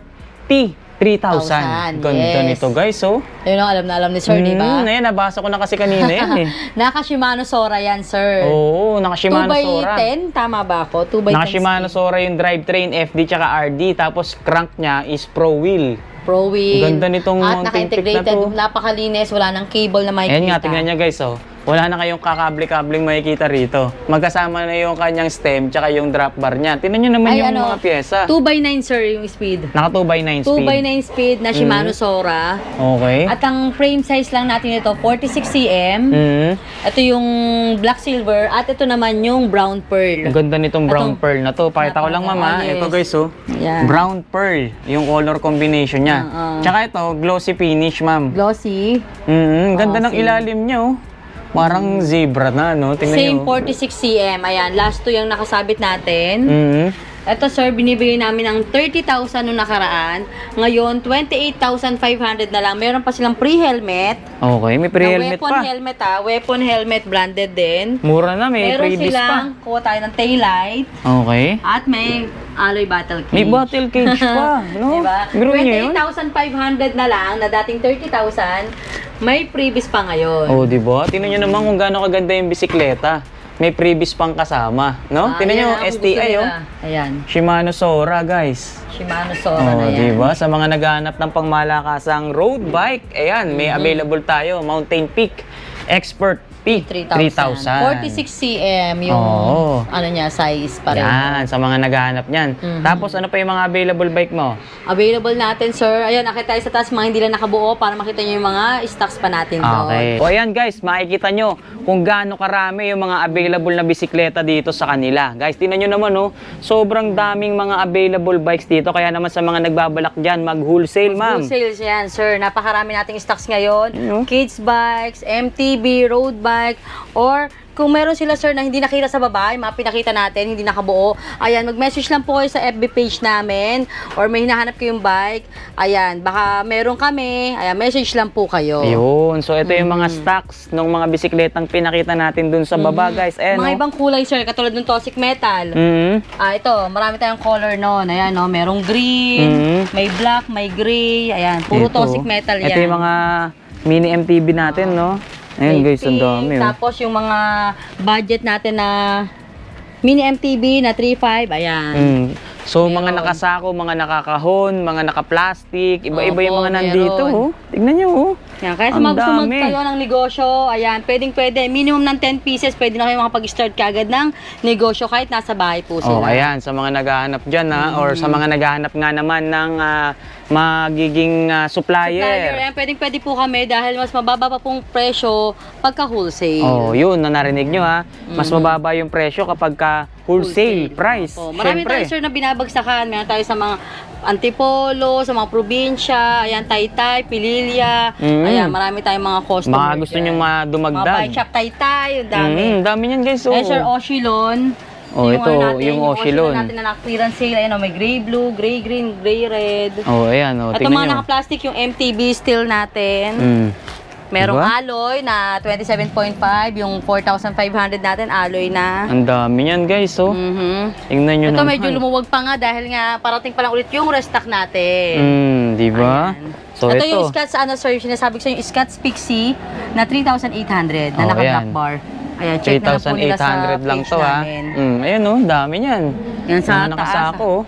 T3000. Ganda yes. nito, guys. Oh. Ayun ang alam na alam ni sir, di ba? Ayan, nabasa ko na kasi kanina yan eh. Naka Shimano Sora yan, sir. Oo, naka Shimano Sora. 2x10, tama ba ako? 2x10 Naka Shimano Sora yung drivetrain, FD tsaka RD. Tapos crank niya is Pro Wheel. Pro Wheel. Ganda nitong At Mountain Peak na naka-integrated, to. napakalinis, wala nang cable na makikita. Ayan nga, tingnan niya guys, oh. Wala na kayong kakable-kabling makikita rito. Magkasama na yung kanyang stem tsaka yung drop bar niya. Tingnan niyo naman Ay, yung ano, mga pyesa. 2x9, sir, yung speed. Naka 2x9 speed. 2x9 speed na Shimano Sora. Okay. At ang frame size lang natin ito, 46 cm. Ito yung black silver at ito naman yung brown pearl. Ang ganda nitong brown Itong- pearl na to. Pakita ko lang, mama. yes. Ito guys, oh. Yan. Brown pearl, yung color combination niya. Tsaka ito, glossy finish, ma'am. Glossy. Ganda ng Glossy. ilalim niya, oh. Parang zebra na, no? Tingnan Same niyo. 46 cm. Ayan, last two yung nakasabit natin. Ito, sir, binibigay namin ng 30,000 noong nakaraan. Ngayon, 28,500 na lang. Meron pa silang pre-helmet. Okay, may pre-helmet weapon pa. helmet, Weapon helmet branded din. Mura na, may Meron freebies pa. silang, kuha tayo ng taillight. Okay. At may alloy battle cage. May bottle cage pa, no? Diba? Biro niyo yun? 28,500 na lang, na dating 30,000, may freebies pa ngayon. Oh, di ba? Tingnan niyo naman kung gaano kaganda yung bisikleta. May freebies pang kasama, no? Tingnan niyo, Ayan, kung gusto STI, oh. nila. Ayan, Shimano Sora, guys. Shimano Sora Oh, na di yan. ba? Sa mga naghahanap ng pangmalakasang road bike, ayan, may available tayo, Mountain Peak Expert P3000. 46 cm yung Oo. ano niya, size pa rin. Yan, sa mga naghahanap niyan. Tapos ano pa yung mga available bike mo? Available natin, sir. Ayun, nakita tayo sa taas, mga hindi lang nakabuo para makita niyo yung mga stocks pa natin doon. Okay. O ayan guys, makikita nyo kung gaano karami yung mga available na bisikleta dito sa kanila. Guys, tingnan nyo naman, oh, sobrang daming mga available bikes dito. Kaya naman sa mga nagbabalak dyan, mag-wholesale, ma'am. Full sales yan, sir. Napakarami nating stocks ngayon. Ano? Kids bikes, MTB, road bikes, bike, or kung meron sila sir na hindi nakita sa baba, yung mga pinakita natin, hindi nakabuo, ayan, mag-message lang po kayo sa FB page namin, or may hinahanap kayong bike, ayan, baka meron kami, ayan, message lang po kayo. Ayun. So, ito yung mga stocks ng mga bisikletang pinakita natin dun sa baba, guys. Ayan, Mga no? ibang kulay sir, katulad ng Toxic Metal. Ito, marami tayong color noon. Ayan, no, merong green, may black, may gray, ayan, puro Ito. Toxic Metal yan. Ito yung mga mini MTB natin, no? Ayun, guys, ang dami, oh. Tapos yung mga budget natin na mini MTB na 3.5, ayan. So, mga nakasako, mga nakakahon, mga naka-plastic, iba-iba yung mga nandito, oh. Tignan nyo, oh. Yan, kaya sa Ang mga gusto dami. magtayo ng negosyo, ayan, pwede. Minimum ng 10 pieces, pwede na kayo makapag-start kagad ng negosyo kahit nasa bahay po Oh, sila. ayan, sa mga naghahanap dyan, ha, or sa mga naghahanap nga naman ng magiging supplier. Ayan, pwede po kami dahil mas mababa pa pong presyo pagka wholesale. Oh, yun, na narinig nyo, ha. Mas mababa yung presyo kapag ka wholesale price. Opo. Marami Syempre. tayo sir na binabagsakan. Meron tayo sa mga Antipolo, sa mga probinsya, ayan, Taytay, Pililya, ayan, marami tayong mga customer. Mga gusto nyo Mga dumagdag. bike shop Taytay, yung dami. Dami niyan, guys, oh. Eh, sir, Oshilon. Oh, ito, yung Oshilon. natin na clearance sale. Ayan, may gray blue, gray green, gray red. Oh, ayan, oh. At Tingnan mga nyo. naka-plastic yung MTB steel natin. Merong Diba? alloy na 27.5, yung 4,500 natin, alloy na. Ang dami niyan, guys, oh. Tingnan nyo Ito naman. medyo lumuwag pa nga dahil nga parating pa lang ulit yung restock natin. Di ba? Ayan. So, ito ito. yung Scotts, sir, sinasabi ko sa yung Scotts Pixie na 3,800 na Oh, naka-black ayan. bar. Ayan, check na lang po nila sa 3,800 lang page to, ha. namin. Ayan, oh, dami niyan. Yan sa Mga taas. nakasako, oh.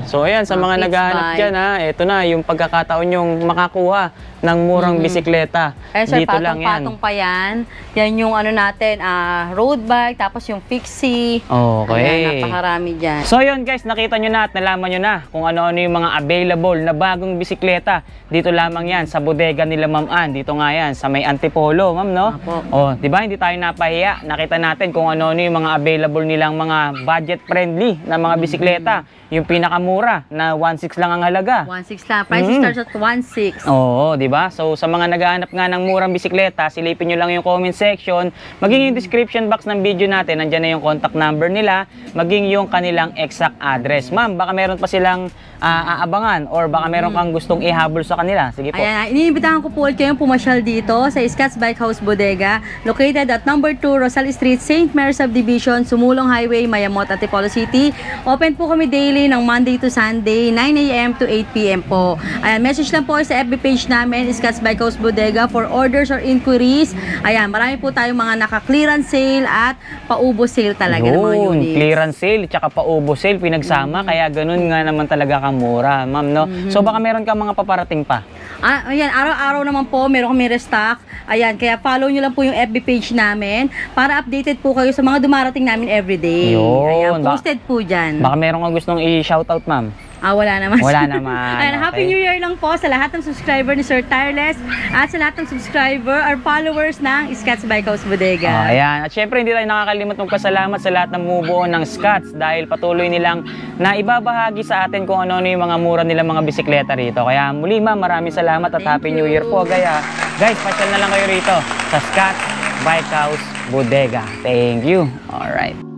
So, ayan, sa mga Kids naghahanap bike. dyan, ha, ito na, yung pagkakataon yung makakuha ng murang bisikleta. Ayan, sir, Dito lang yan. patong-patong pa yan. Yan yung ano natin, road bike, tapos yung fixie. Okay. Ayan, napakarami dyan. So yun guys, nakita nyo na at nalaman nyo na kung ano-ano yung mga available na bagong bisikleta. Dito lamang yan sa bodega nila Ma'am Ann. Dito nga yan sa may Antipolo, ma'am, no? Apo. Oh, di ba? Hindi tayo napahiya. Nakita natin kung ano-ano yung mga available nilang mga budget friendly na mga bisikleta. Yung pinakamura na 1.6 lang ang halaga. 1.6 lang. Price starts at 1.6. Oo, di ba? So sa mga naghahanap nga ng murang bisikleta, silipin nyo lang yung comment section, maging yung description box ng video natin, nandiyan na yung contact number nila, maging yung kanilang exact address. Ma'am, baka meron pa silang aabangan or baka meron kang gustong ihabol sa kanila. Sige po. Ayan, iniimbitahan ko po ulit kayong pumasyal dito sa Scotts Bike House Bodega, located at number 2 Rosal Street, St. Mary Subdivision, Sumulong Highway, Mayamot, Antipolo City. Open po kami daily ng Monday to Sunday, 9 a.m. to 8 p.m. po. Ayan, message lang po sa FB page namin, Scotts Bike House Bodega, for orders or inquiries. Ayan, marami po tayong mga naka-clearance sale at paubo sale talaga ng mga Yun, units. clearance sale, tsaka paubo sale, pinagsama, kaya ganun nga naman talaga kamura, ma'am, no? So baka meron ka mga paparating pa. Ayan, araw-araw naman po, meron kami restock. Ayan, kaya follow nyo lang po yung FB page namin para updated po kayo sa mga dumarating namin everyday. Yun, Ayan, posted po dyan. Baka meron kang gustong i-shoutout, ma'am. Wala naman. Wala naman. Ayan, Happy Okay. New Year lang po sa lahat ng subscriber ni Sir Tireless at sa lahat ng subscriber or followers ng Scotts Bike House Bodega. Ayan. At syempre, hindi tayo nakakalimot magpasalamat sa lahat ng bumubuo ng Scotts dahil patuloy nilang naibabahagi sa atin kung ano-ano yung mga mura nilang mga bisikleta rito. Kaya muli, ma'am, maraming salamat at Thank Happy you. New Year po. Kaya, guys, pasyal na lang kayo rito sa Scotts Bike House Bodega. Thank you. Alright.